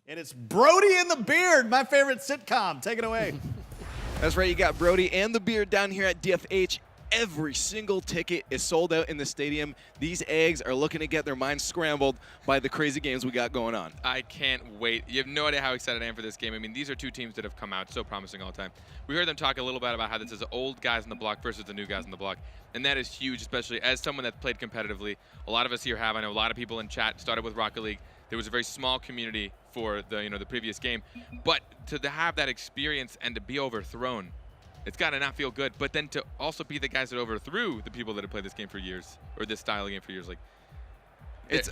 And it's Brody and the Beard, my favorite sitcom. Take it away. That's right, you got Brody and the Beard down here at DFH. Every single ticket is sold out in the stadium. These eggs are looking to get their minds scrambled by the crazy games we got going on. I can't wait. You have no idea how excited I am for this game. I mean, these are two teams that have come out so promising all the time. We heard them talk a little bit about how this is old guys on the block versus the new guys on the block. And that is huge, especially as someone that's played competitively. A lot of us here have. I know a lot of people in chat started with Rocket League. There was a very small community for the previous game. But to have that experience and to be overthrown, it's got to not feel good. But then to also be the guys that overthrew the people that have played this game for years, or this style of game for years, like it's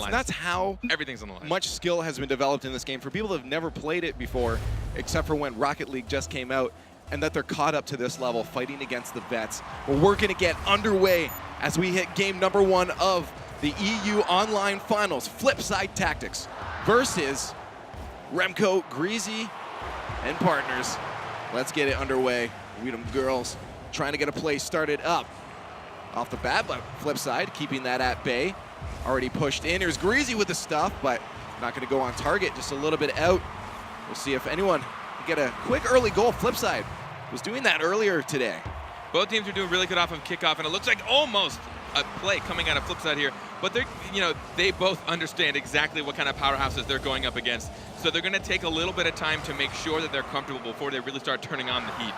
nuts how everything's on the line. Much skill has been developed in this game for people that have never played it before, except for when Rocket League just came out, and that they're caught up to this level, fighting against the vets. We're working to get underway as we hit game number 1 of the EU Online Finals. Flipside Tactics versus Remco, Greasy, and partners. Let's get it underway. Dem Girlz trying to get a play started up off the bat, but Flipside keeping that at bay. Already pushed in. Here's Greasy with the stuff, but not going to go on target. Just a little bit out. We'll see if anyone can get a quick early goal. Flipside was doing that earlier today. Both teams are doing really good off of kickoff, and it looks like almost a play coming out of Flipside here. But they're, they both understand exactly what kind of powerhouses they're going up against. So they're going to take a little bit of time to make sure that they're comfortable before they really start turning on the heat.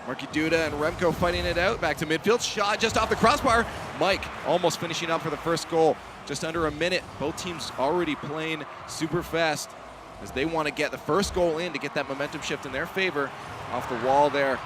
Marky Duda and Remco fighting it out. Back to midfield. Shot just off the crossbar. Mike almost finishing up for the first goal. Just under a minute. Both teams already playing super fast as they want to get the first goal in to get that momentum shift in their favor. Off the wall there.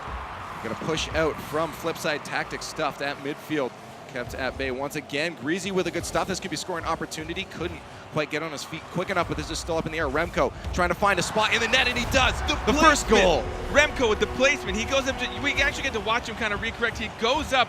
Going to push out from Flipside Tactics, stuffed at midfield. Kept at bay once again. Greasy with a good stuff. This could be scoring opportunity. Couldn't quite get on his feet quick enough, but this is still up in the air. Remco trying to find a spot in the net, and he does. The first goal. Remco with the placement. He goes up to, we actually get to watch him kind of recorrect. He goes up,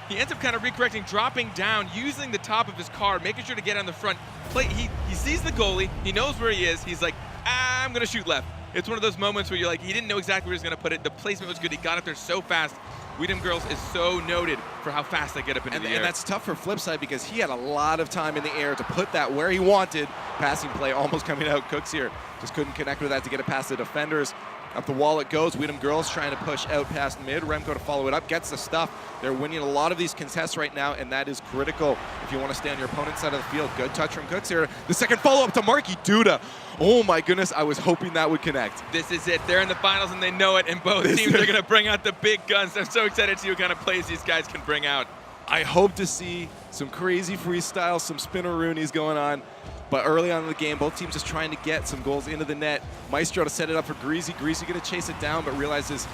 he ends up kind of recorrecting, dropping down, using the top of his car, making sure to get on the front. He sees the goalie. He knows where he is. He's like, I'm going to shoot left. It's one of those moments where you're like, he didn't know exactly where he was going to put it. The placement was good. He got up there so fast. Dem Girlz is so noted for how fast they get up into the air. And that's tough for Flipside because he had a lot of time in the air to put that where he wanted. Passing play almost coming out. Cooks here just couldn't connect with that to get it past the defenders. Up the wall it goes. Dem Girlz trying to push out past mid. Remco to follow it up. Gets the stuff. They're winning a lot of these contests right now, and that is critical if you want to stay on your opponent's side of the field. Good touch from Cooks here. The second follow-up to Marky Duda. Oh my goodness, I was hoping that would connect. This is it. They're in the finals and they know it, and both teams are going to bring out the big guns. I'm so excited to see what kind of plays these guys can bring out. I hope to see some crazy freestyles, some spinneroonies going on. But early on in the game, both teams just trying to get some goals into the net. Maestro to set it up for Greasy. Greasy going to chase it down, but realizes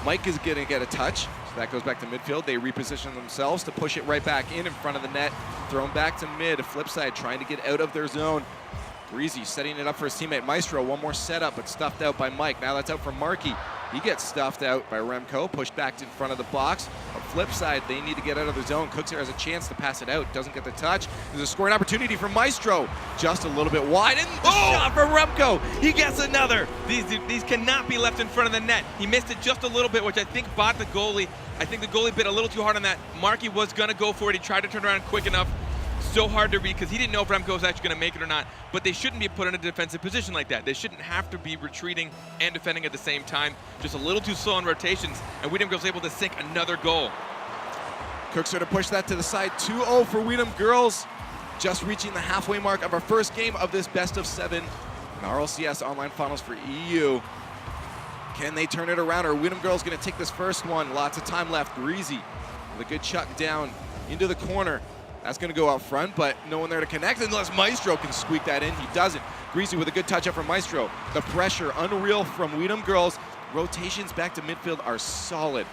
Mike is going to get a touch. So that goes back to midfield. They reposition themselves to push it right back in front of the net. Thrown back to mid. Flipside trying to get out of their zone. Greasy setting it up for his teammate Maestro. One more setup, but stuffed out by Mike. Now that's out for Marky. He gets stuffed out by Remco, pushed back in front of the box. On flip side, they need to get out of the zone. Cooks here has a chance to pass it out. Doesn't get the touch. There's a scoring opportunity for Maestro. Just a little bit wide, and the shot from Remco. He gets another. These cannot be left in front of the net. He missed it just a little bit, which I think bought the goalie. I think the goalie bit a little too hard on that. Marky was going to go for it. He tried to turn around quick enough. So hard to read because he didn't know if Remco was actually going to make it or not, but they shouldn't be put in a defensive position like that. They shouldn't have to be retreating and defending at the same time. Just a little too slow on rotations, and Dem Girlz able to sink another goal. Cooks are to push that to the side. 2-0 for Dem Girlz. Just reaching the halfway mark of our first game of this best of 7 in RLCS Online Finals for EU. Can they turn it around, or Dem Girlz going to take this first one? Lots of time left. Greasy with a good chuck down into the corner. That's going to go out front, but no one there to connect unless Maestro can squeak that in. He doesn't. Greasy with a good touch up from Maestro. The pressure, unreal from Dem Girlz. Rotations back to midfield are solid.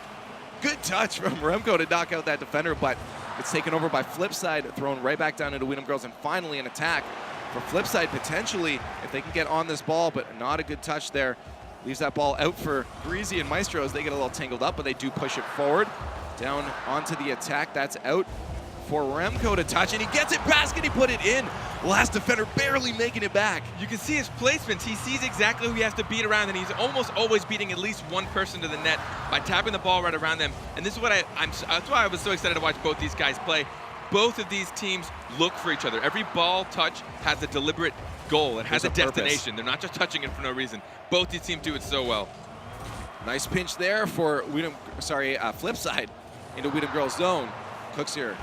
Good touch from Remco to knock out that defender, but it's taken over by Flipside, thrown right back down into Dem Girlz, and finally an attack for Flipside potentially if they can get on this ball, but not a good touch there. Leaves that ball out for Greasy and Maestro as they get a little tangled up, but they do push it forward. Down onto the attack, that's out for Remco to touch, and he gets it past, and he put it in. Last defender barely making it back. You can see his placements. He sees exactly who he has to beat around, and he's almost always beating at least one person to the net by tapping the ball right around them. And this is what that's why I was so excited to watch both these guys play. both of these teams look for each other. Every ball touch has a deliberate goal. It has a destination. They're not just touching it for no reason. Both these teams do it so well. Nice pinch there for Flipside into Weedham Girls zone. Cooks here,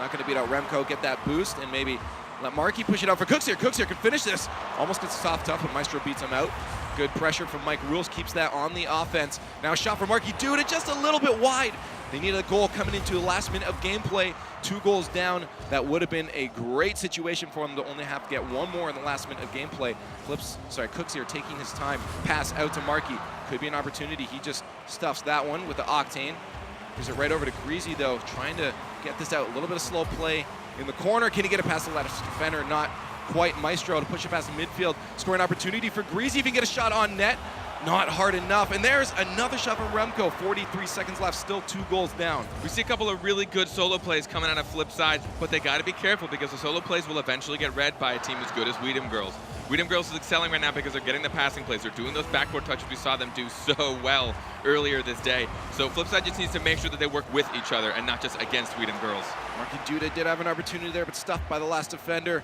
not going to beat out Remco, get that boost, and maybe let Markey push it out for Cooks here. Cooks here can finish this. Almost gets soft tough, but Maestro beats him out. Good pressure from Mike Rules, keeps that on the offense. Now a shot for Markey, doing it just a little bit wide. They needed a goal coming into the last minute of gameplay. 2 goals down. That would have been a great situation for them to only have to get 1 more in the last minute of gameplay. Cooks here taking his time. Pass out to Markey. Could be an opportunity. He just stuffs that one with the Octane. Gives it right over to Greasy though, trying to get this out. A little bit of slow play in the corner. Can he get it past the last defender? Not quite. Maestro to push it past the midfield. Scoring opportunity for Greasy. If he can get a shot on net. Not hard enough. And there's another shot from Remco. 43 seconds left, still 2 goals down. We see a couple of really good solo plays coming out of Flipside, but they got to be careful because the solo plays will eventually get read by a team as good as Weedham Girls. Weedham Girls is excelling right now because they're getting the passing plays. They're doing those backboard touches we saw them do so well earlier this day. So Flipside just needs to make sure that they work with each other and not just against Weedham Girls. Marky Duda did have an opportunity there, but stuffed by the last defender.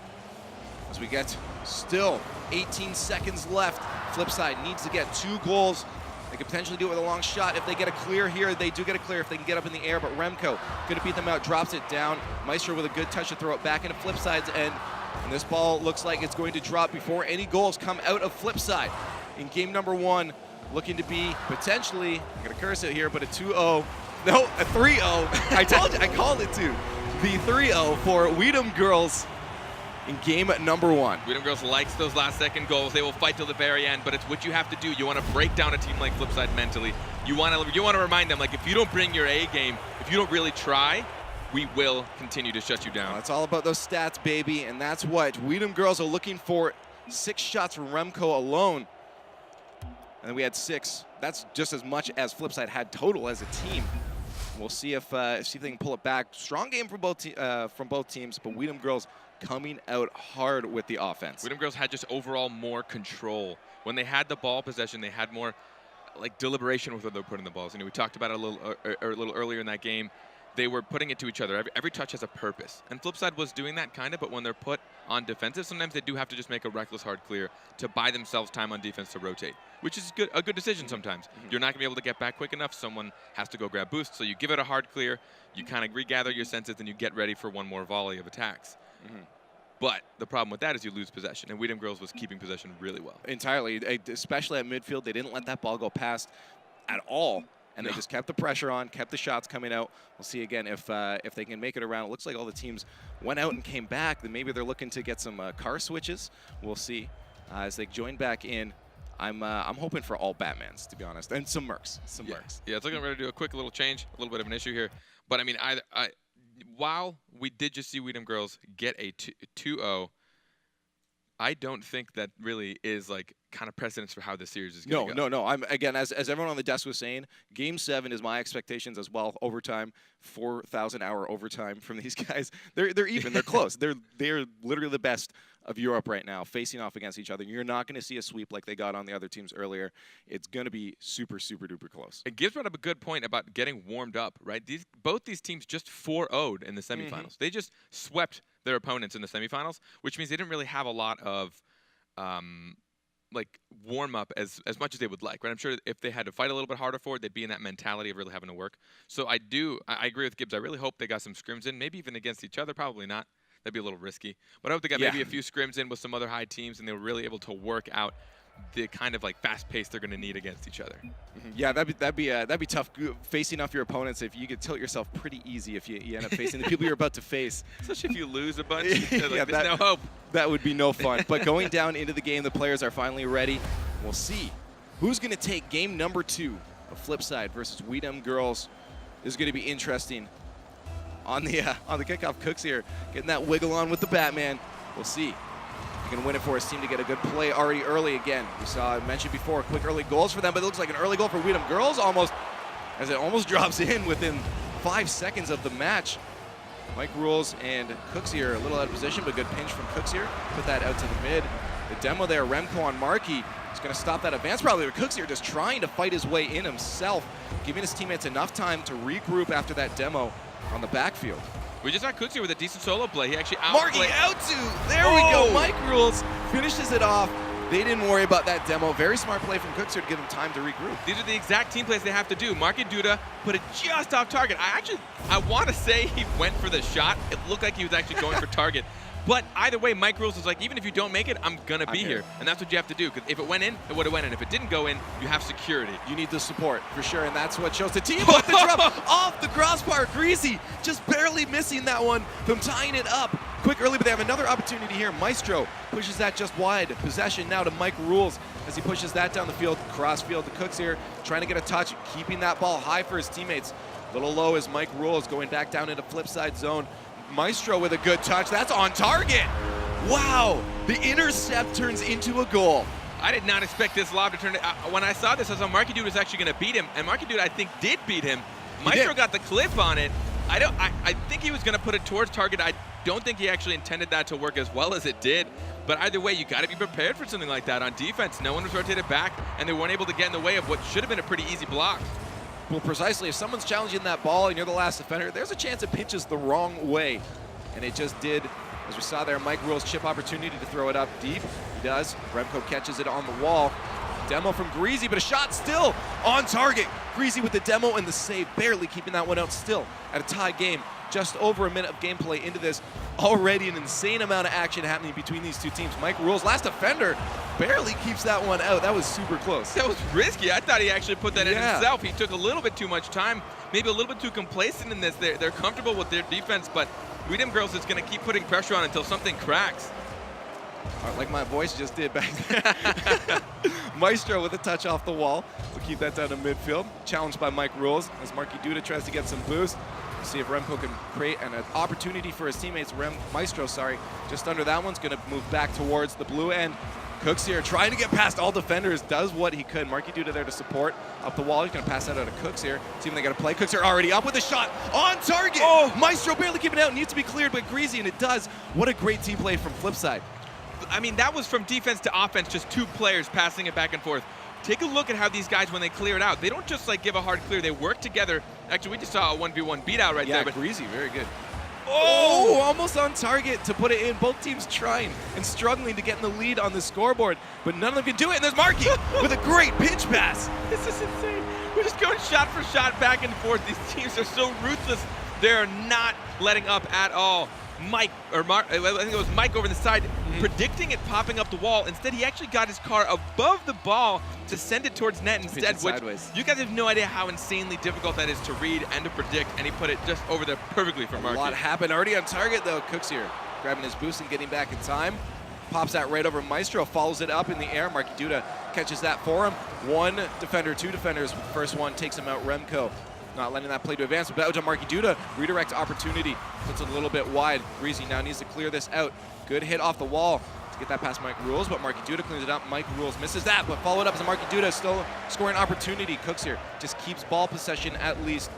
As we get still 18 seconds left. Flipside needs to get 2 goals. They could potentially do it with a long shot. If they get a clear here, they do get a clear if they can get up in the air, but Remco going to beat them out, drops it down. Maestro with a good touch to throw it back into Flipside's end. And this ball looks like it's going to drop before any goals come out of Flipside. In game number 1, looking to be potentially, I'm going to curse it here, but a 2-0. No, a 3-0. I told you, I called it too. The 3-0 for Weedham Girls in game number 1. Weedham Girls likes those last second goals. They will fight till the very end, but it's what you have to do. You want to break down a team like Flipside mentally. You want to remind them, like, if you don't bring your A game, if you don't really try, we will continue to shut you down. It's all about those stats, baby, and that's what Weedham Girls are looking for. 6 shots from Remco alone. And then we had 6. That's just as much as Flipside had total as a team. We'll see if they can pull it back. Strong game from both teams, but Weedham Girls coming out hard with the offense. Weedham Girls had just overall more control. When they had the ball possession, they had more like deliberation with what they're putting the balls. You know, we talked about it a little earlier in that game. They were putting it to each other. Every touch has a purpose. And Flipside was doing that kind of, but when they're put on defensive, sometimes they do have to just make a reckless hard clear to buy themselves time on defense to rotate, which is a good decision sometimes. You're not going to be able to get back quick enough. Someone has to go grab boost. So you give it a hard clear, you kind of regather your senses, and you get ready for one more volley of attacks. But the problem with that is you lose possession, and Weedham Girls was keeping possession really well. Entirely, especially at midfield. They didn't let that ball go past at all. And they just kept the pressure on, kept the shots coming out. We'll see again if they can make it around. It looks like all the teams went out and came back. Then maybe they're looking to get some car switches. We'll see as they join back in. I'm hoping for all Batmans, to be honest, and some Mercs. Yeah, it's looking ready to do a quick little change. A little bit of an issue here, but I mean, while we did just see Weedham Girls get a 2-0. I don't think that really is like kind of precedence for how this series is going to go. No. I'm again, as everyone on the desk was saying, Game 7 is my expectations as well. Overtime, 4,000-hour overtime from these guys. They're even. They're close. They're literally the best of Europe right now, facing off against each other. You're not going to see a sweep like they got on the other teams earlier. It's going to be super, super duper close. And Gibbs brought up a good point about getting warmed up, right? Both these teams just 4-0'd in the semifinals. They just swept their opponents in the semifinals, which means they didn't really have a lot of like warm up as much as they would like, right? I'm sure if they had to fight a little bit harder for it, they'd be in that mentality of really having to work. So I agree with Gibbs. I really hope they got some scrims in, maybe even against each other. Probably not. That'd be a little risky. But I hope they got maybe a few scrims in with some other high teams, and they were really able to work out the kind of like fast pace they're going to need against each other. Yeah, that'd be tough facing off your opponents. If you could tilt yourself pretty easy if you end up facing the people you're about to face. Especially if you lose a bunch. There's no hope. That would be no fun. But going down into the game, the players are finally ready. We'll see who's going to take game number 2 of Flipside versus Weedham Girls. This is going to be interesting. On the kickoff, Cooks here getting that wiggle on with the Batman. We'll see. He's going to win it for his team to get a good play already early again. We saw, I mentioned before, quick early goals for them, but it looks like an early goal for Weedham Girls almost, as it almost drops in within 5 seconds of the match. Mike Rules and Cooks here a little out of position, but good pinch from Cooks here. Put that out to the mid. The demo there, Remco on Markey. He's going to stop that advance probably, but Cooks here just trying to fight his way in himself, giving his teammates enough time to regroup after that demo. on the backfield. We just saw Cooks here with a decent solo play. He actually Marky outplayed. out to, there we go. Mike Rules finishes it off. They didn't worry about that demo. Very smart play from Cooks here to give him time to regroup. These are the exact team plays they have to do. Marky Duda put it just off target. I want to say he went for the shot. It looked like he was actually going for target. But either way, Mike Rules is like, even if you don't make it, I'm going to be here. And that's what you have to do. Because if it went in, it would have went in. If it didn't go in, you have security. You need the support, for sure, and that's what shows the team. Off the drop, off the crossbar. Greasy just barely missing that one from tying it up. Quick early, but they have another opportunity here. Maestro pushes that just wide. Possession now to Mike Rules as he pushes that down the field. Cross field to Cooks here, trying to get a touch, keeping that ball high for his teammates. A little low as Mike Rules going back down into flip side zone. Maestro with a good touch. That's on target. Wow, the intercept turns into a goal. I did not expect this lob to turn. When I saw this, I thought Marky Dude was actually going to beat him, and Marky Dude, I think, did beat him. Maestro got the clip on it. I think he was going to put it towards target. I don't think he actually intended that to work as well as it did. But either way, you got to be prepared for something like that. On defense, no one was rotated back, and they weren't able to get in the way of what should have been a pretty easy block. Well, precisely, if someone's challenging that ball and you're the last defender, there's a chance it pitches the wrong way. And it just did. As we saw there, Mike Rules chip opportunity to throw it up deep. He does. Remco catches it on the wall. Demo from Greasy, but a shot still on target. Greasy with the demo and the save, barely keeping that one out still at a tie game. Just over a minute of gameplay into this. Already an insane amount of action happening between these two teams. Mike Rules, last defender, barely keeps that one out. That was super close. That was risky. I thought he actually put that in himself. He took a little bit too much time, maybe a little bit too complacent in this. They're comfortable with their defense, but Dem Girlz is going to keep putting pressure on until something cracks. Like my voice just did back there. Maestro with a touch off the wall. We'll keep that down to midfield. Challenged by Mike Rules as Marky Duda tries to get some boost. We'll see if Remco can create an opportunity for his teammates. Maestro, just under that one's going to move back towards the blue end. Cooks here trying to get past all defenders, does what he could. Marky Duda there to support up the wall. He's going to pass that out to Cooks here. See if they got to play. Cooks here already up with a shot on target. Oh, Maestro barely keeping it out. Needs to be cleared by Greasy, and it does. What a great team play from Flipside. I mean, that was from defense to offense, just two players passing it back and forth. Take a look at how these guys, when they clear it out, they don't just like give a hard clear, they work together. Actually, we just saw a 1v1 beat out right there. But Greasy, very good. Oh, almost on target to put it in. Both teams trying and struggling to get in the lead on the scoreboard, but none of them can do it. And there's Marky with a great pinch pass. This is insane. We're just going shot for shot back and forth. These teams are so ruthless. They're not letting up at all. I think it was Mike over the side, predicting it popping up the wall. Instead, he actually got his car above the ball to send it towards net instead, which you guys have no idea how insanely difficult that is to read and to predict, and he put it just over there perfectly for Marky. A lot happened already on target, though. Cooks here grabbing his boost and getting back in time. Pops that right over Maestro, follows it up in the air. Marky Duda catches that for him. One defender, two defenders. First one takes him out, Remco. Not letting that play to advance, but out to Marky Duda. Redirect opportunity, puts it a little bit wide. Greasy now needs to clear this out. Good hit off the wall to get that past Mike Rules, but Marky Duda cleans it up. Mike Rules misses that, but followed up as Marky Duda still scoring opportunity. Cooks here just keeps ball possession at least.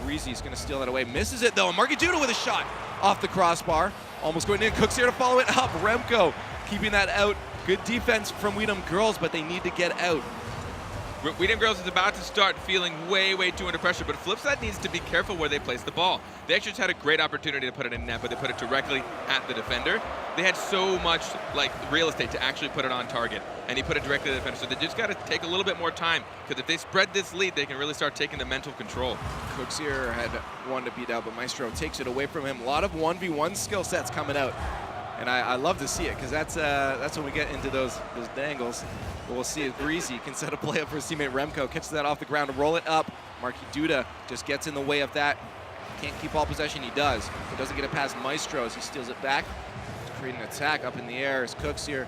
Greasy's gonna steal that away. Misses it though, and Marky Duda with a shot off the crossbar. Almost going in. Cooks here to follow it up. Remco keeping that out. Good defense from Dem Girlz, but they need to get out. Dem Girlz is about to start feeling way, way too under pressure, but Flipside needs to be careful where they place the ball. They actually just had a great opportunity to put it in net, but they put it directly at the defender. They had so much real estate to actually put it on target, and he put it directly to the defender. So they just got to take a little bit more time, because if they spread this lead, they can really start taking the mental control. Cooks here had one to beat out, but Maestro takes it away from him. A lot of 1v1 skill sets coming out. And I love to see it, because that's when we get into those dangles. But we'll see if Greasy can set a play up for his teammate Remco, catches that off the ground, roll it up. Marky Duda just gets in the way of that. Can't keep all possession, he does. But doesn't get it past Maestro as he steals it back. Creating an attack up in the air as Cooks here.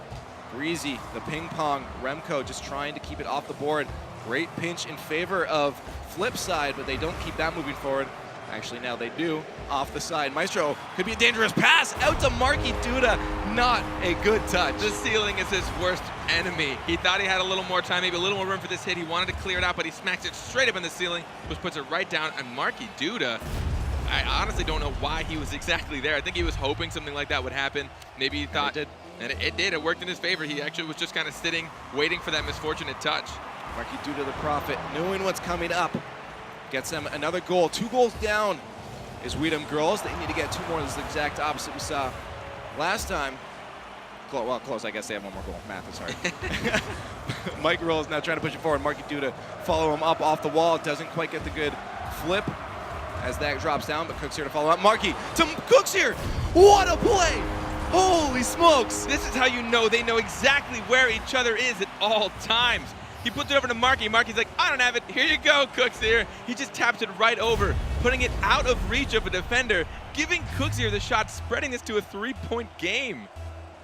Greasy, the ping pong. Remco just trying to keep it off the board. Great pinch in favor of Flipside, but they don't keep that moving forward. Actually, now they do. Off the side. Maestro could be a dangerous pass out to Marky Duda. Not a good touch. The ceiling is his worst enemy. He thought he had a little more time, maybe a little more room for this hit. He wanted to clear it out, but he smacks it straight up in the ceiling, which puts it right down. And Marky Duda, I honestly don't know why he was exactly there. I think he was hoping something like that would happen. Maybe he thought, and it did. It worked in his favor. He actually was just kind of sitting, waiting for that misfortunate touch. Marky Duda, the prophet, knowing what's coming up. Gets them another goal. 2 goals down. is Dem Girlz. They need to get 2 more. This is the exact opposite we saw last time. Well, close. I guess they have 1 more goal. Math is hard. Mike Roll is now trying to push it forward. Marky Duda follow him up off the wall. Doesn't quite get the good flip as that drops down, but Cook's here to follow up. Marky to Cook's here. What a play! Holy smokes! This is how you know they know exactly where each other is at all times. He puts it over to Marky. Marky's like, I don't have it. Here you go, Cooks here. He just taps it right over, putting it out of reach of a defender, giving Cooks here the shot, spreading this to a 3-point game.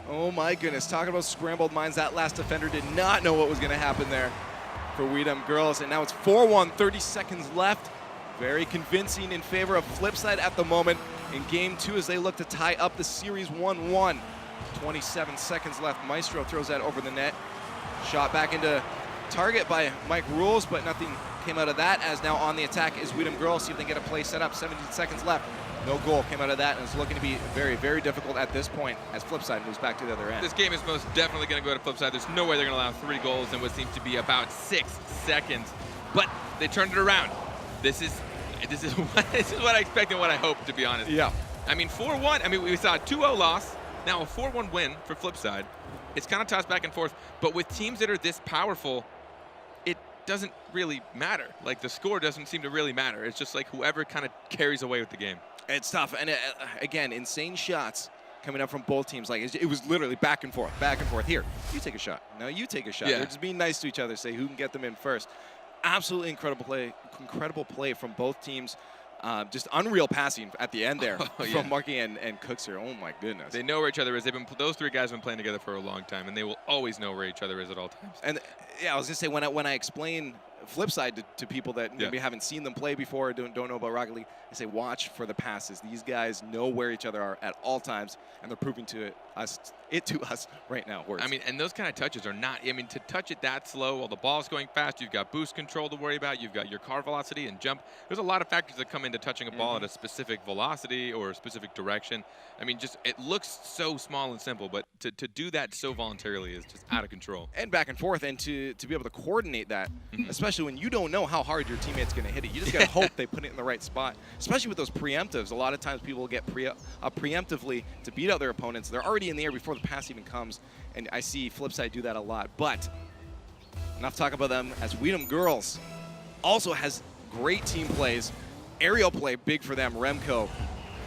Oh my goodness, talking about scrambled minds, that last defender did not know what was going to happen there for Dem Girlz, and now it's 4-1, 30 seconds left. Very convincing in favor of Flipside at the moment in Game 2 as they look to tie up the series 1-1. 27 seconds left. Maestro throws that over the net. Shot back into target by Mike Rules, but nothing came out of that, as now on the attack is Dem Girlz. See if they can get a play set up. 17 seconds left. No goal came out of that, and it's looking to be very, very difficult at this point as Flipside moves back to the other end. This game is most definitely going to go to Flipside. There's no way they're going to allow 3 goals in what seems to be about 6 seconds. But they turned it around. This is what I expect and what I hope, to be honest. Yeah. I mean, 4-1. I mean, we saw a 2-0 loss. Now a 4-1 win for Flipside. It's kind of tossed back and forth. But with teams that are this powerful, it doesn't really matter. Like, the score doesn't seem to really matter. It's just like whoever kind of carries away with the game. It's tough, and again, insane shots coming up from both teams. Like, it was literally back and forth, back and forth. Here, you take a shot. No, you take a shot. Yeah. They're just being nice to each other, say who can get them in first. Absolutely incredible play from both teams. Just unreal passing at the end there from Marky and Cooks here. Oh my goodness. They know where each other is. Those 3 guys have been playing together for a long time, and they will always know where each other is at all times. And yeah, I was gonna say when I explain Flipside to people that maybe haven't seen them play before, or don't know about Rocket League, I say watch for the passes. These guys know where each other are at all times, and they're proving to us right now. I mean, and those kind of touches are not, I mean, to touch it that slow while the ball's going fast, you've got boost control to worry about, you've got your car velocity and jump. There's a lot of factors that come into touching a ball at a specific velocity or a specific direction. I mean, just it looks so small and simple, but to do that so voluntarily is just out of control. And back and forth, and to be able to coordinate that, especially when you don't know how hard your teammate's going to hit it. You just got to hope they put it in the right spot, especially with those preemptives. A lot of times people get preemptively to beat out their opponents. They're already in the air before the pass even comes, and I see Flipside do that a lot. But enough talk about them, as Dem Girlz also has great team plays. Aerial play, big for them. Remco,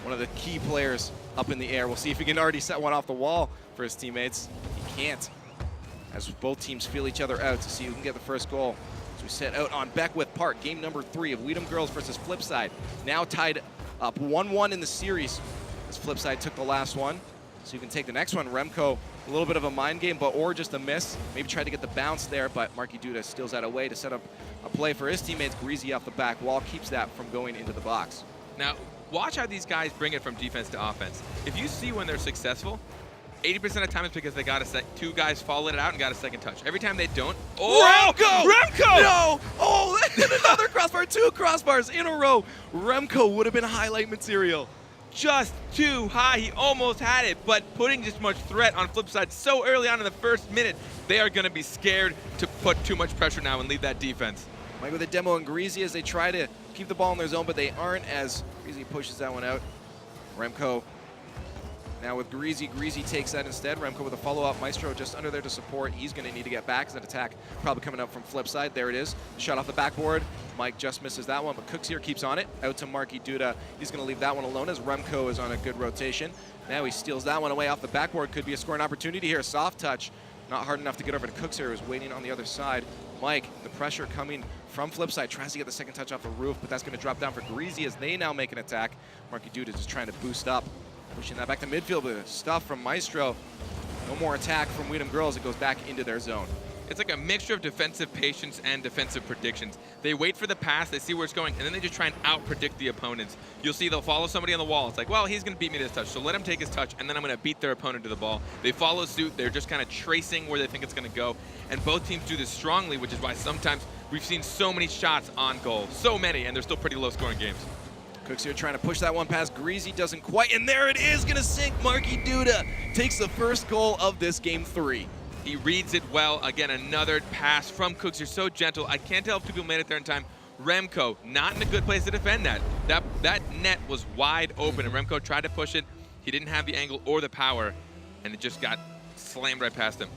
one of the key players up in the air. We'll see if he can already set one off the wall for his teammates. He can't, as both teams feel each other out to see who can get the first goal. As we set out on Beckwith Park, game number 3 of Dem Girlz versus Flipside. Now tied up 1-1 in the series, as Flipside took the last one. So you can take the next one. Remco, a little bit of a mind game, or just a miss. Maybe tried to get the bounce there, but Marky Duda steals that away to set up a play for his teammates. Greasy off the back wall keeps that from going into the box. Now, watch how these guys bring it from defense to offense. If you see when they're successful, 80% of the time it's because they got 2 guys followed it out and got a second touch. Every time they don't, Remco! No! Oh, another crossbar, 2 crossbars in a row. Remco would have been highlight material. Just too high. He almost had it, but putting this much threat on Flipside so early on in the first minute, they are going to be scared to put too much pressure now and leave that defense. Mike with a demo and Greasy as they try to keep the ball in their zone, but they aren't, as Greasy pushes that one out. Remco now with Greasy. Greasy takes that instead. Remco with a follow-up. Maestro just under there to support. He's going to need to get back as that attack probably coming up from Flipside. There it is. Shot off the backboard. Mike just misses that one, but Cooks here keeps on it. Out to Marky Duda. He's going to leave that one alone as Remco is on a good rotation. Now he steals that one away off the backboard. Could be a scoring opportunity here. Soft touch. Not hard enough to get over to Cooks here, who's waiting on the other side. Mike, the pressure coming from Flipside, tries to get the second touch off the roof, but that's going to drop down for Greasy as they now make an attack. Marky Duda just trying to boost up. Pushing that back to midfield with stuff from Maestro. No more attack from Dem Girlz. It goes back into their zone. It's like a mixture of defensive patience and defensive predictions. They wait for the pass, they see where it's going, and then they just try and out-predict the opponents. You'll see they'll follow somebody on the wall. It's like, well, he's going to beat me to this touch, so let him take his touch, and then I'm going to beat their opponent to the ball. They follow suit. They're just kind of tracing where they think it's going to go, and both teams do this strongly, which is why sometimes we've seen so many shots on goal. So many, and they're still pretty low-scoring games. Cooks here trying to push that one past Greasy, doesn't quite, and there it is, gonna sink. Marky Duda takes the first goal of this game 3. He reads it well. Again, another pass from Cooks. You're so gentle. I can't tell if 2 people made it there in time Remco, not in a good place to defend that. That net was wide open, and Remco tried to push it. He didn't have the angle or the power, and it just got slammed right past him.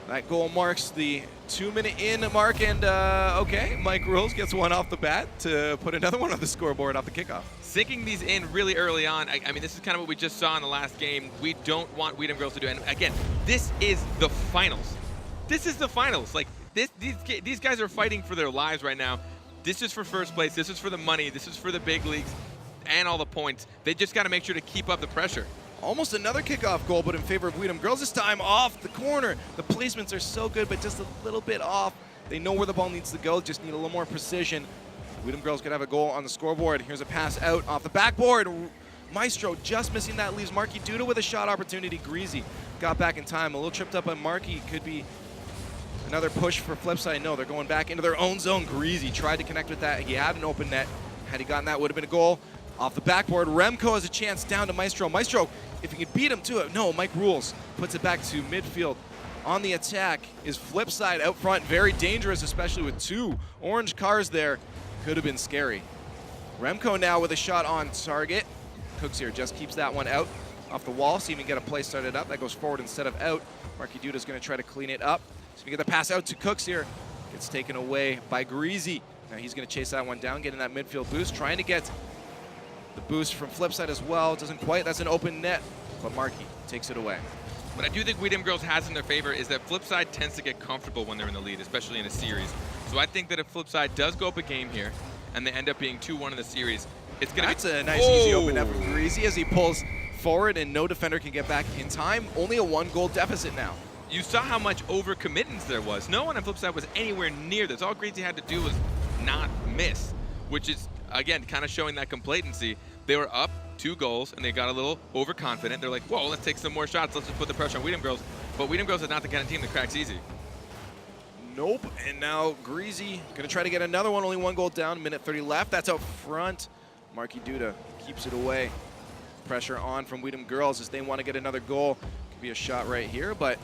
That goal marks the 2-minute in mark, and okay, Mike Rules gets one off the bat to put another one on the scoreboard off the kickoff. Sinking these in really early on, I mean, this is kind of what we just saw in the last game. We don't want Dem Girlz to do it. And again, this is the finals. This is the finals. Like, these guys are fighting for their lives right now. This is for first place. This is for the money. This is for the big leagues and all the points. They just got to make sure to keep up the pressure. Almost another kickoff goal, but in favor of Dem Girlz. This time off the corner. The placements are so good, but just a little bit off. They know where the ball needs to go, just need a little more precision. Dem Girlz could have a goal on the scoreboard. Here's a pass out off the backboard. Maestro just missing that, leaves Marky Duda with a shot opportunity. Greasy got back in time. A little tripped up on Marky. Could be another push for Flipside. No, they're going back into their own zone. Greasy tried to connect with that. He had an open net. Had he gotten that, would have been a goal. Off the backboard, Remco has a chance down to Maestro. Maestro, if he can beat him to it. No, Mike Rules puts it back to midfield. On the attack is Flipside out front. Very dangerous, especially with 2 orange cars there. Could have been scary. Remco now with a shot on target. Cooks here just keeps that one out off the wall. See if he can get a play started up. That goes forward instead of out. Marky Duda's going to try to clean it up. So if we get the pass out to Cooks here. Gets taken away by Greasy. Now he's going to chase that one down, getting that midfield boost. Trying to get the boost from Flipside as well. Doesn't quite. That's an open net. But Marky takes it away. What I do think Dem Girlz has in their favor is that Flipside tends to get comfortable when they're in the lead, especially in a series. So I think that if Flipside does go up a game here, and they end up being 2-1 in the series, it's going to be... That's a nice, easy open net for Greasy as he pulls forward, and no defender can get back in time. Only a 1-goal deficit now. You saw how much overcommittance there was. No one on Flipside was anywhere near this. All Greasy had to do was not miss, which is, again, kind of showing that complacency. They were up 2 goals, and they got a little overconfident. They're like, whoa, let's take some more shots. Let's just put the pressure on Dem Girlz. But Dem Girlz is not the kind of team that cracks easy. Nope, and now Greasy gonna try to get another one, only 1 goal down, minute 30 left. That's out front. Marky Duda keeps it away. Pressure on from Dem Girlz as they want to get another goal. Could be a shot right here, but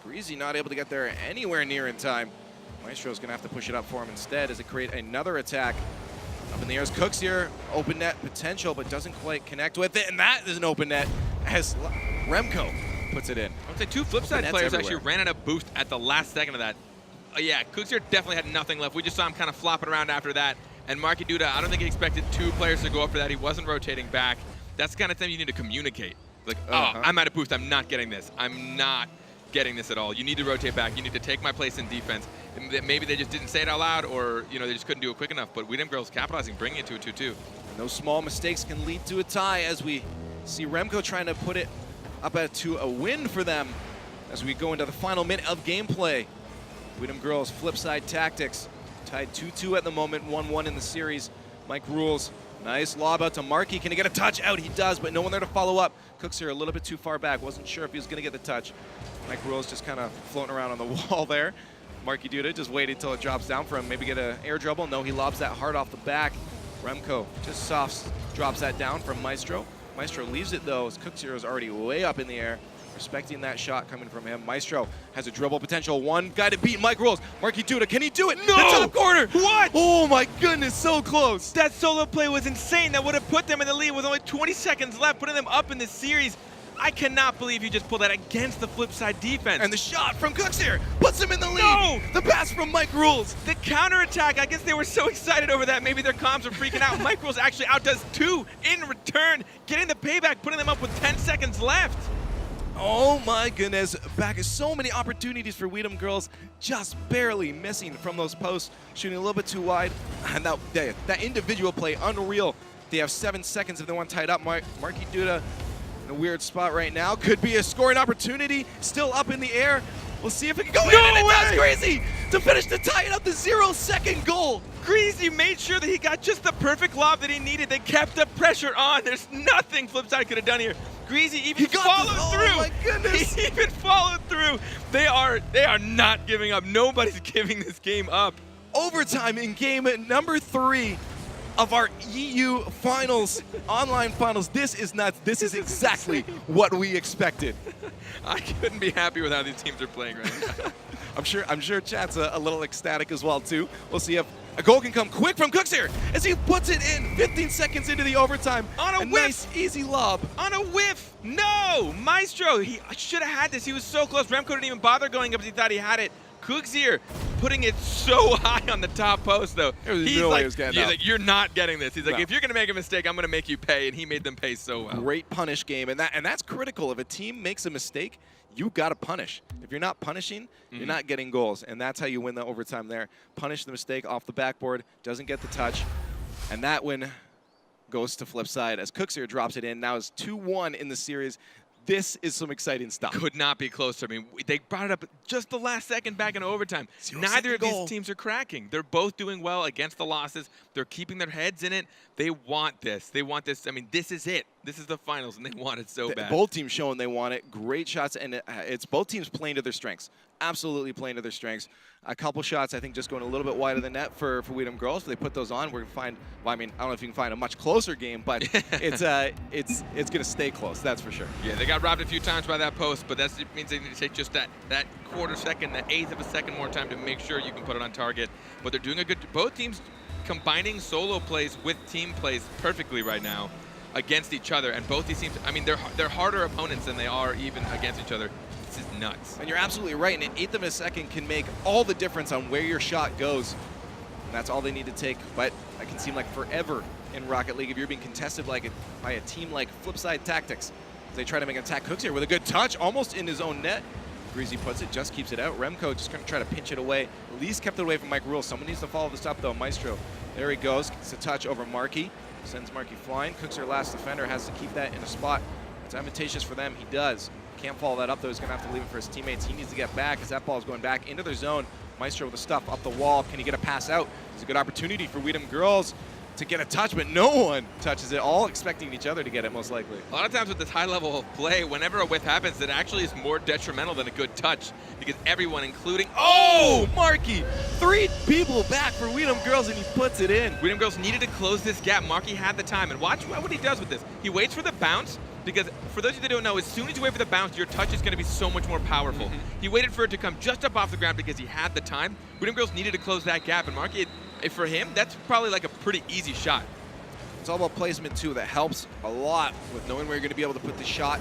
Greasy not able to get there anywhere near in time. Maestro's gonna have to push it up for him instead as it create another attack. Up in the air is Cooks here, open net potential, but doesn't quite connect with it, and that is an open net as Remco puts it in. I would say 2 Flipside players actually ran out of boost at the last second of that. Yeah, Cooks here definitely had nothing left. We just saw him kind of flopping around after that. And Marky Duda, I don't think he expected 2 players to go up for that. He wasn't rotating back. That's the kind of thing you need to communicate. Like, oh, I'm out of boost. I'm not getting this. I'm not getting this at all. You need to rotate back. You need to take my place in defense. And maybe they just didn't say it out loud, or they just couldn't do it quick enough. But Dem Girlz capitalizing, bringing it to a 2-2. No small mistakes can lead to a tie as we see Remco trying to put it up to a win for them as we go into the final minute of gameplay. Dem Girlz, Flipside Tactics, tied 2-2 at the moment, 1-1 in the series. Mike Rules, nice lob out to Marky. Can he get a touch out? He does, but no one there to follow up. Cooks here a little bit too far back. Wasn't sure if he was going to get the touch. Mike Rules just kind of floating around on the wall there. Marky Duda just waited until it drops down for him. Maybe get an air dribble. No, he lobs that hard off the back. Remco just soft drops that down from Maestro. Maestro leaves it though, as Cooks here is already way up in the air. Respecting that shot coming from him. Maestro has a dribble potential. One guy to beat. Mike Rules. Marky Duda, can he do it? No! The top corner. What? Oh my goodness, so close. That solo play was insane. That would have put them in the lead with only 20 seconds left, putting them up in this series. I cannot believe you just pulled that against the Flipside defense. And the shot from Cooks here puts him in the lead. No! The pass from Mike Rules. The counterattack, I guess they were so excited over that. Maybe their comms were freaking out. Mike Rules actually outdoes 2 in return, getting the payback, putting them up with 10 seconds left. Oh my goodness, back is so many opportunities for Dem Girlz, just barely missing from those posts, shooting a little bit too wide. And that individual play, unreal. They have 7 seconds if they want to tie it up. Marky Duda in a weird spot right now. Could be a scoring opportunity, still up in the air. We'll see if it can go in, and it does. Greasy to finish to tie it up, the 0-second goal. Greasy made sure that he got just the perfect lob that he needed. They kept the pressure on. There's nothing Flipside could have done here. Greasy even followed through. Oh my goodness. He even followed through. They are not giving up. Nobody's giving this game up. Overtime in game number 3 of our EU finals, online finals. This is nuts. This is exactly what we expected. I couldn't be happy with how these teams are playing right now. I'm sure chat's a little ecstatic as well too. We'll see if A goal can come quick from Cooks here as he puts it in 15 seconds into the overtime. On a whiff. Nice, easy lob. On a whiff. No! Maestro, he should have had this. He was so close. Remco didn't even bother going up because he thought he had it. Cooks here putting it so high on the top post, though. He's no way he was getting up. like, you're not getting this. He's like, No. if you're going to make a mistake, I'm going to make you pay, and he made them pay so well. Great punish game, and that's critical. If a team makes a mistake, you got to punish. If you're not punishing, you're not getting goals, and that's how you win the overtime there. Punish the mistake off the backboard, doesn't get the touch, and that win goes to Flipside as Cooks here drops it in. Now it's 2-1 in the series. This is some exciting stuff. Could not be closer. I mean, they brought it up just the last second back in overtime. Neither of these teams are cracking. They're both doing well against the losses. They're keeping their heads in it. They want this. They want this. I mean, this is it. This is the finals, and they want it so bad. Both teams showing they want it. Great shots, and it's both teams playing to their strengths. Absolutely playing to their strengths. A couple shots, I think, just going a little bit wide of the net for Dem Girlz. If they put those on, we're going to find, well, I mean, I don't know if you can find a much closer game, but it's going to stay close, that's for sure. Yeah, they got robbed a few times by that post, but that means they need to take just that quarter second, that eighth of a second more time to make sure you can put it on target. But they're doing a good, both teams combining solo plays with team plays perfectly right now against each other. And both these teams, I mean, they're harder opponents than they are even against each other. This is nuts. And you're absolutely right. And an eighth of a second can make all the difference on where your shot goes. And that's all they need to take. But that can seem like forever in Rocket League if you're being contested by a team like Flipside Tactics. They try to make an attack. Cooks here with a good touch, almost in his own net. Greasy puts it, just keeps it out. Remco just going to try to pinch it away. At least kept it away from Mike Rule. Someone needs to follow this up, though. Maestro, there he goes. Gets a touch over Markey. Sends Markey flying. Cooks her last defender, has to keep that in a spot. It's advantageous for them. He does. Can't follow that up, though. He's going to have to leave it for his teammates. He needs to get back as that ball is going back into their zone. Maestro with the stuff up the wall. Can he get a pass out? It's a good opportunity for Dem Girlz to get a touch, but no one touches it, all expecting each other to get it, most likely. A lot of times with this high level of play, whenever a whiff happens, it actually is more detrimental than a good touch because everyone, including, oh, Markey! 3 people back for Dem Girlz, and he puts it in. Dem Girlz needed to close this gap. Markey had the time, and watch what he does with this. He waits for the bounce, because for those of you that don't know, as soon as you wait for the bounce, your touch is going to be so much more powerful. He waited for it to come just up off the ground because he had the time. Dem Girlz needed to close that gap, and Markey, for him, that's probably like a pretty easy shot. It's all about placement, too. That helps a lot with knowing where you're going to be able to put the shot.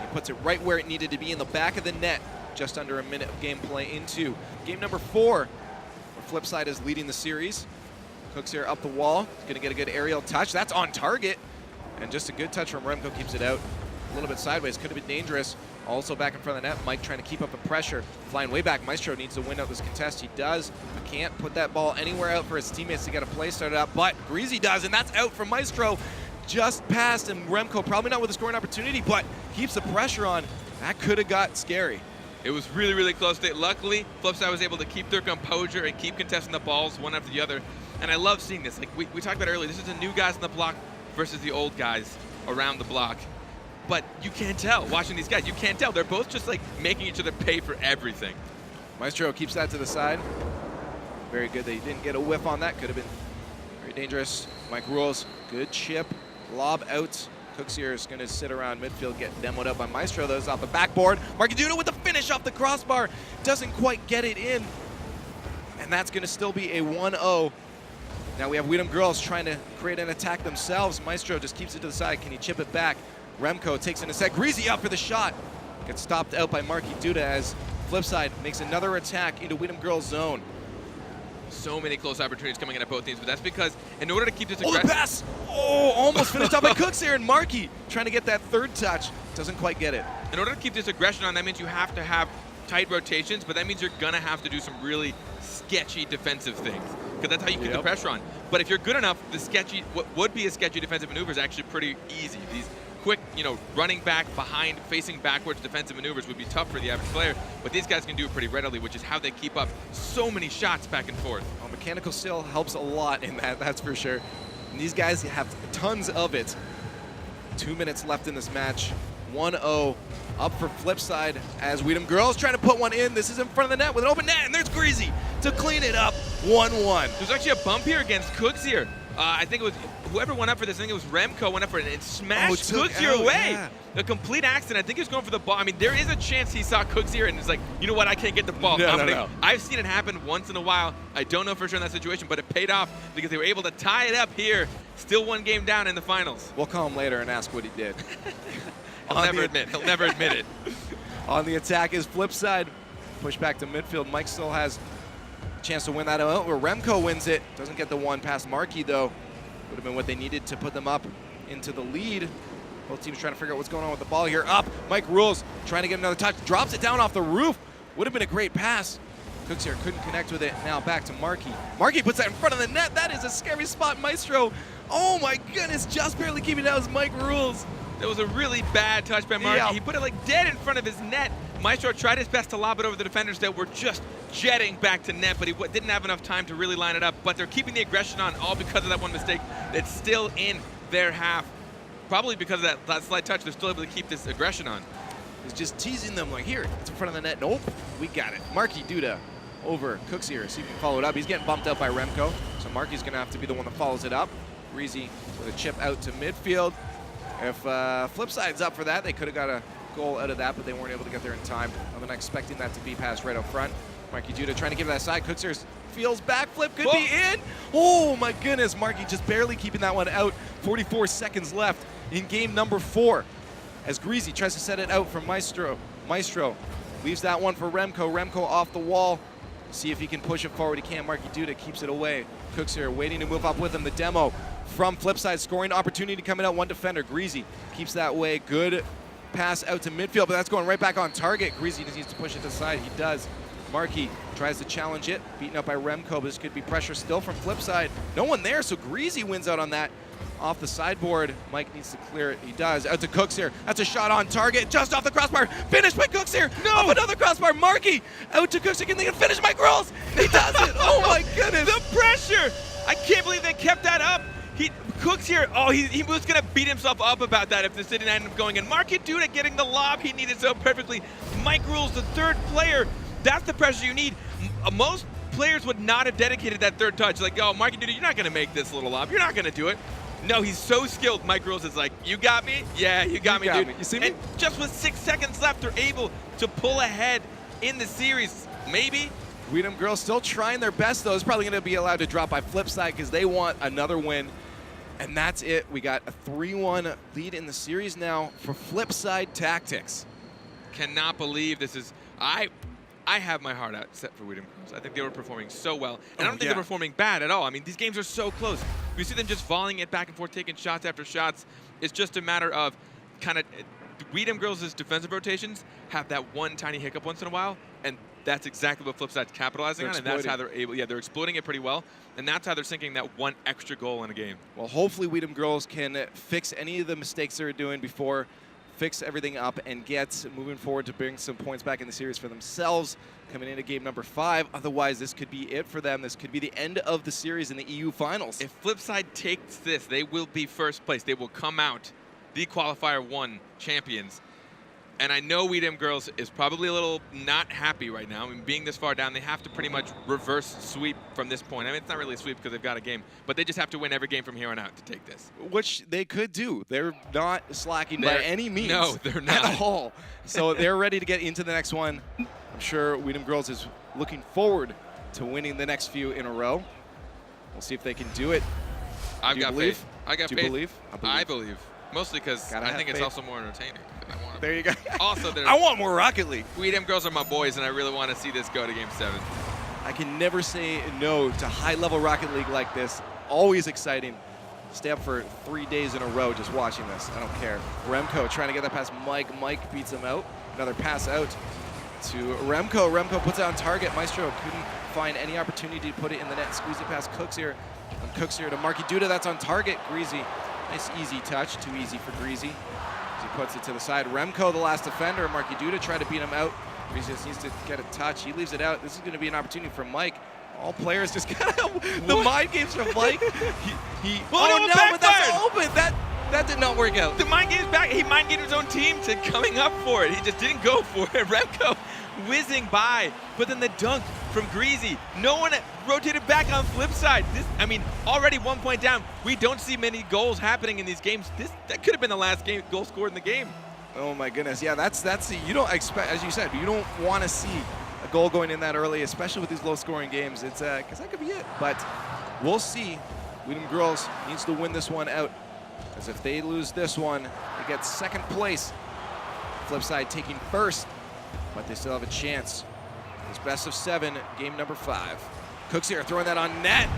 He puts it right where it needed to be in the back of the net, just under a minute of gameplay into game number 4, where Flipside is leading the series. Cooks here up the wall. He's going to get a good aerial touch. That's on target. And just a good touch from Remco keeps it out. A little bit sideways. Could have been dangerous. Also back in front of the net. Mike trying to keep up the pressure. Flying way back. Maestro needs to win out this contest. He does. But can't put that ball anywhere out for his teammates to get a play started up. But Greasy does, and that's out from Maestro. Just past him. Remco probably not with a scoring opportunity, but keeps the pressure on. That could have got scary. It was really, really close. Luckily, Flipside was able to keep their composure and keep contesting the balls one after the other. And I love seeing this. Like we talked about earlier, this is the new guys on the block versus the old guys around the block. But you can't tell, watching these guys, you can't tell. They're both just like making each other pay for everything. Maestro keeps that to the side. Very good that he didn't get a whiff on that. Could have been very dangerous. Mike Rules, good chip, lob out. Cooks here is going to sit around midfield, get demoed up by Maestro. Those off the backboard. Marcaduno with the finish off the crossbar. Doesn't quite get it in. And that's going to still be a 1-0. Now we have Dem Girlz trying to create an attack themselves. Maestro just keeps it to the side. Can he chip it back? Remco takes in a set. Greasy up for the shot. Gets stopped out by Marky Duda as Flipside makes another attack into Dem Girlz zone. So many close opportunities coming in at both teams, but that's because in order to keep this Oh, aggressive... the pass! Oh, almost finished up by Cooks here, and Marky trying to get that third touch. Doesn't quite get it. In order to keep this aggression on, that means you have to have tight rotations, but that means you're going to have to do some really sketchy defensive things, because that's how you keep the pressure on. But if you're good enough, the sketchy, what would be a sketchy defensive maneuver is actually pretty easy. These quick, running back, behind, facing backwards defensive maneuvers would be tough for the average player, but these guys can do it pretty readily, which is how they keep up so many shots back and forth. Well, mechanical skill helps a lot in that, that's for sure. And these guys have tons of it. 2 minutes left in this match. 1-0 up for Flipside as Dem Girlz trying to put one in. This is in front of the net with an open net, and there's Greasy to clean it up. 1-1. There's actually a bump here against Cooks here. I think it was whoever went up for this. I think it was Remco went up for it and smashed took Cooksier out, away. yeah. A complete accident. I think he was going for the ball. I mean, there is a chance he saw Cooksier and it's like, you know what? I can't get the ball. No. I've seen it happen once in a while. I don't know for sure in that situation, but it paid off because they were able to tie it up here. Still one game down in the finals. We'll call him later and ask what he did. He'll never admit it. On the attack is Flipside. Push back to midfield. Mike still has a chance to win that out, where Remco wins it. Doesn't get the one past Markey, though. Would have been what they needed to put them up into the lead. Both teams trying to figure out what's going on with the ball here. Up, Mike Rules trying to get another touch. Drops it down off the roof. Would have been a great pass. Cooksier couldn't connect with it. Now back to Markey. Markey puts that in front of the net. That is a scary spot, Maestro. Oh my goodness, just barely keeping it out as Mike Rules. That was a really bad touch by Markey. Yeah. He put it like dead in front of his net. Maestro tried his best to lob it over the defenders that were just jetting back to net, but he didn't have enough time to really line it up. But they're keeping the aggression on, all because of that one mistake that's still in their half. Probably because of that slight touch, they're still able to keep this aggression on. He's just teasing them like, here, it's in front of the net. Nope, we got it. Markey Duda over Cooksier. See if he can follow it up. He's getting bumped out by Remco, so Markey's going to have to be the one that follows it up. Breezy with a chip out to midfield. If Flipside's up for that, they could have got a goal out of that, but they weren't able to get there in time. I'm not expecting that to be passed right up front. Markey Duda trying to give it that side. Cooksier feels backflip, could be in. Oh my goodness, Markey just barely keeping that one out. 44 seconds left in game number 4. As Greasy tries to set it out for Maestro. Maestro leaves that one for Remco. Remco off the wall. See if he can push it forward. He can't. Markey Duda keeps it away. Cooksier waiting to move up with him. The demo from Flipside, scoring opportunity coming out. One defender, Greasy, keeps that way. Good pass out to midfield, but that's going right back on target. Greasy just needs to push it to the side. He does. Markey tries to challenge it. Beaten up by Remco, but this could be pressure still from Flipside. No one there, so Greasy wins out on that. Off the sideboard, Mike needs to clear it. He does. Out to Cooksier. That's a shot on target, just off the crossbar. Finished by Cooksier. No! Off another crossbar. Markey out to Cooksier. Can they finish Mike Rolls? He does it. Oh my goodness. The pressure! I can't believe they kept that up. Cooksier, he was going to beat himself up about that if the city ended up going in. Markey Duda getting the lob he needed so perfectly. Mike Rules, the third player. That's the pressure you need. Most players would not have dedicated that third touch. Like, oh, Markey Duda, you're not going to make this little lob. You're not going to do it. No, he's so skilled. Mike Rules is like, you got me? Yeah, you got me, dude. You see me? And just with 6 seconds left, they're able to pull ahead in the series. Maybe. Dem Girlz still trying their best, though. It's probably going to be allowed to drop by Flipside because they want another win. And that's it. We got a 3-1 lead in the series now for Flipside Tactics. Cannot believe this is... I have my heart out set for Dem Girlz. I think they were performing so well. And I don't think they're performing bad at all. I mean, these games are so close. We see them just volleying it back and forth, taking shots after shots. It's just a matter of kind of... Dem Girlz' defensive rotations have that one tiny hiccup once in a while, and that's exactly what Flipside's capitalizing on, and that's how they're able... Yeah, they're exploiting it pretty well, and that's how they're sinking that one extra goal in a game. Well, hopefully Dem Girlz can fix any of the mistakes they were doing before, fix everything up, and get moving forward to bring some points back in the series for themselves coming into game number 5. Otherwise, this could be it for them. This could be the end of the series in the EU Finals. If Flipside takes this, they will be first place. They will come out the Qualifier 1 champions. And I know Dem Girlz is probably a little not happy right now. I mean, being this far down, they have to pretty much reverse sweep from this point. I mean, it's not really a sweep because they've got a game, but they just have to win every game from here on out to take this. Which they could do. They're not slacking by any means. No, they're not. At all. So they're ready to get into the next one. I'm sure Dem Girlz is looking forward to winning the next few in a row. We'll see if they can do it. I've got faith. I got faith. Do you believe? I believe. Mostly because I think it's also more entertaining. There you go. Also, I want more Rocket League. Dem Girlz are my boys, and I really want to see this go to Game 7. I can never say no to high-level Rocket League like this. Always exciting. Stay up for 3 days in a row just watching this. I don't care. Remco trying to get that past Mike. Mike beats him out. Another pass out to Remco. Remco puts it on target. Maestro couldn't find any opportunity to put it in the net. Squeeze it past Cooksier. From Cooksier to Markey Duda. That's on target. Greasy. Nice easy touch. Too easy for Greasy. He puts it to the side. Remco, the last defender. Markey Duda tried to beat him out. Greasy just needs to get a touch. He leaves it out. This is going to be an opportunity for Mike. All players just kind of the mind games from Mike. Oh no, but that's open. That did not work out. The mind game's back. He mind gamed his own team to coming up for it. He just didn't go for it. Remco whizzing by, but then the dunk from Greasy. No one rotated back on Flipside. I mean, already 1 point down. We don't see many goals happening in these games. That could have been the last goal scored in the game. Oh my goodness, yeah, that's you don't expect, as you said, you don't want to see a goal going in that early, especially with these low-scoring games. It's because that could be it. But we'll see. Dem Girlz needs to win this one out, because if they lose this one, they get second place. Flipside taking first, but they still have a chance. It's best of 7, game number 5. Cooks here throwing that on net.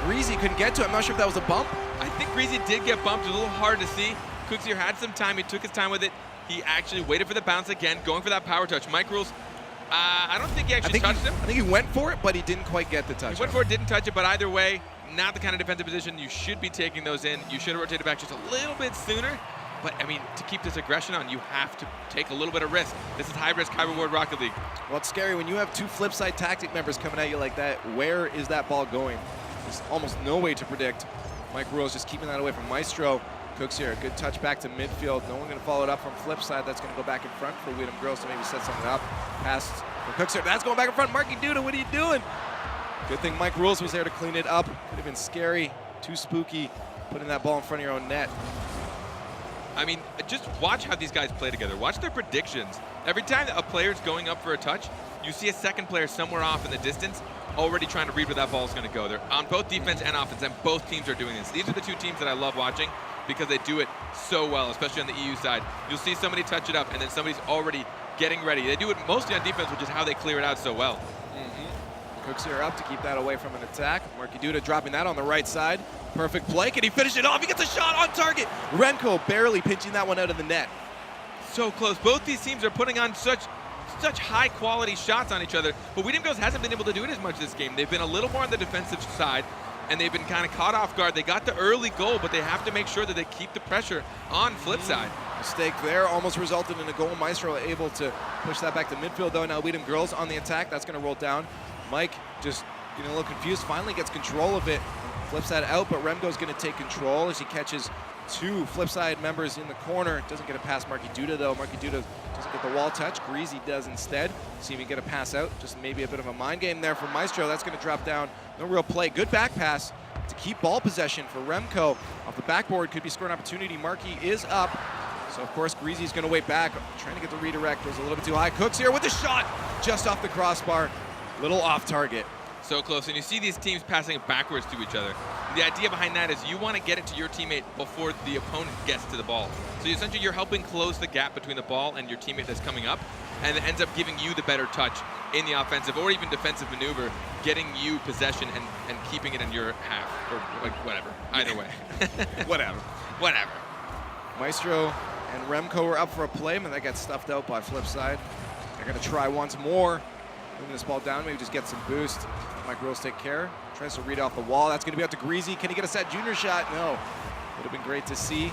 Greasy couldn't get to it. I'm not sure if that was a bump. I think Greasy did get bumped. It was a little hard to see. Cooks here had some time. He took his time with it. He actually waited for the bounce again, going for that power touch. Mike Rules, I don't think he actually touched him. I think he went for it, but he didn't quite get the touch. He went for it, didn't touch it, but either way, not the kind of defensive position you should be taking those in. You should have rotated back just a little bit sooner. But, I mean, to keep this aggression on, you have to take a little bit of risk. This is high-risk, high-reward Rocket League. Well, it's scary when you have 2 Flipside tactic members coming at you like that. Where is that ball going? There's almost no way to predict. Mike Rules just keeping that away from Maestro. Cooks here, a good touch back to midfield. No one going to follow it up from Flipside. That's going to go back in front for Dem Girlz to maybe set something up. Pass from Cooks here. That's going back in front. Marky Duda, what are you doing? Good thing Mike Rules was there to clean it up. Could have been scary, too spooky, putting that ball in front of your own net. I mean, just watch how these guys play together. Watch their predictions. Every time that a player's going up for a touch, you see a second player somewhere off in the distance already trying to read where that ball is going to go. They're on both defense and offense, and both teams are doing this. These are the 2 teams that I love watching because they do it so well, especially on the EU side. You'll see somebody touch it up, and then somebody's already getting ready. They do it mostly on defense, which is how they clear it out so well. Cooks here up to keep that away from an attack. Marky Duda dropping that on the right side. Perfect play. Can he finish it off? He gets a shot on target. Renko barely pinching that one out of the net. So close. Both these teams are putting on such high quality shots on each other, but Dem Girlz hasn't been able to do it as much this game. They've been a little more on the defensive side, and they've been kind of caught off guard. They got the early goal, but they have to make sure that they keep the pressure on Flipside. Mistake there almost resulted in a goal. Maestro able to push that back to midfield, though. Now Dem Girlz on the attack. That's going to roll down. Mike just getting a little confused, finally gets control of it. Flipside out, but Remco's going to take control as he catches 2 Flipside members in the corner. Doesn't get a pass Marky Duda, though. Marky Duda doesn't get the wall touch. Greasy does instead. See if he can get a pass out. Just maybe a bit of a mind game there for Maestro. That's going to drop down. No real play. Good back pass to keep ball possession for Remco. Off the backboard, could be scoring opportunity. Marky is up. So, of course, Greasy's going to wait back. Trying to get the redirect. Was a little bit too high. Cooks here with a shot just off the crossbar. Little off target. So close, and you see these teams passing backwards to each other. The idea behind that is you want to get it to your teammate before the opponent gets to the ball. So essentially you're helping close the gap between the ball and your teammate that's coming up, and it ends up giving you the better touch in the offensive or even defensive maneuver, getting you possession and keeping it in your half, or like whatever, either way. Whatever. Maestro and Remco were up for a play, but that got stuffed out by Flipside. They're going to try once more. Moving this ball down, maybe just get some boost. Mike Rules take care. Tries to read off the wall. That's going to be out to Greasy. Can he get a set junior shot? No. Would have been great to see.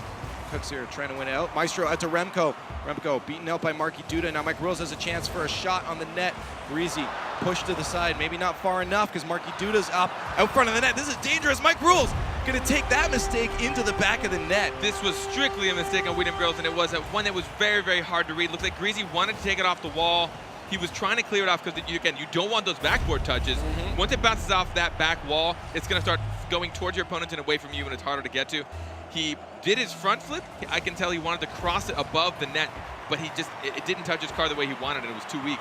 Cooks here trying to win out. Maestro out to Remco. Remco beaten out by Marky Duda. Now Mike Rules has a chance for a shot on the net. Greasy pushed to the side. Maybe not far enough because Marky Duda's up out front of the net. This is dangerous. Mike Rules going to take that mistake into the back of the net. This was strictly a mistake on Dem Girlz, and it was one that was very, very hard to read. Looks like Greasy wanted to take it off the wall. He was trying to clear it off because, again, you don't want those backboard touches. Once it bounces off that back wall, it's going to start going towards your opponent and away from you, and it's harder to get to. He did his front flip. I can tell he wanted to cross it above the net, but it didn't touch his car the way he wanted, and it was too weak.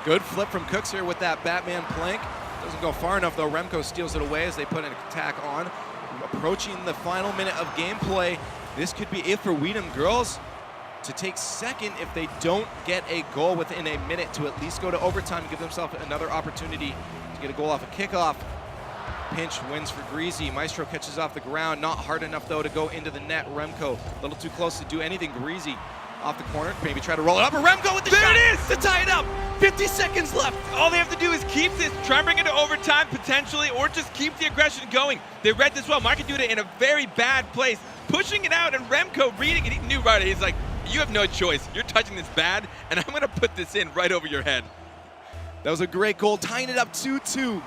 Good flip from Cooks here with that Batman plank. Doesn't go far enough, though. Remco steals it away as they put an attack on. Approaching the final minute of gameplay. This could be it for Dem Girlz to take second if they don't get a goal within a minute, to at least go to overtime and give themselves another opportunity to get a goal off a kickoff. Pinch wins for Greasy. Maestro catches off the ground. Not hard enough, though, to go into the net. Remco a little too close to do anything. Greasy off the corner. Maybe try to roll it up. But Remco with the shot. There it is! To tie it up. 50 seconds left. All they have to do is keep this, try and bring it to overtime potentially, or just keep the aggression going. They read this well. Marky Duda in a very bad place, pushing it out, and Remco reading it. He knew right. He's like, you have no choice. You're touching this bad, and I'm going to put this in right over your head. That was a great goal, tying it up 2-2.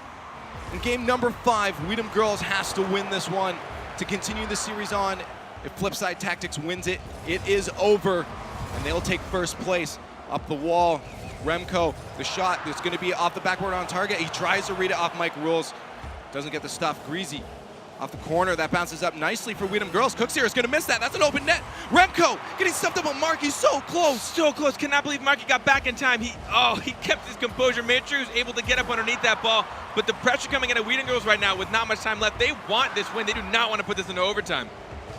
In game number 5, Dem Girlz has to win this one to continue the series on. If Flipside Tactics wins it, it is over, and they'll take first place. Up the wall, Remco, the shot that's going to be off the backboard on target. He tries to read it off Mike Rules. Doesn't get the stuff. Greasy off the corner. That bounces up nicely for Weedham Girls. Cooks here is going to miss that. That's an open net. Remco getting stuffed up on Marky. So close. So close. Cannot believe Marky got back in time. He kept his composure. Made sure he was able to get up underneath that ball. But the pressure coming in at Weedham Girls right now with not much time left, they want this win. They do not want to put this into overtime.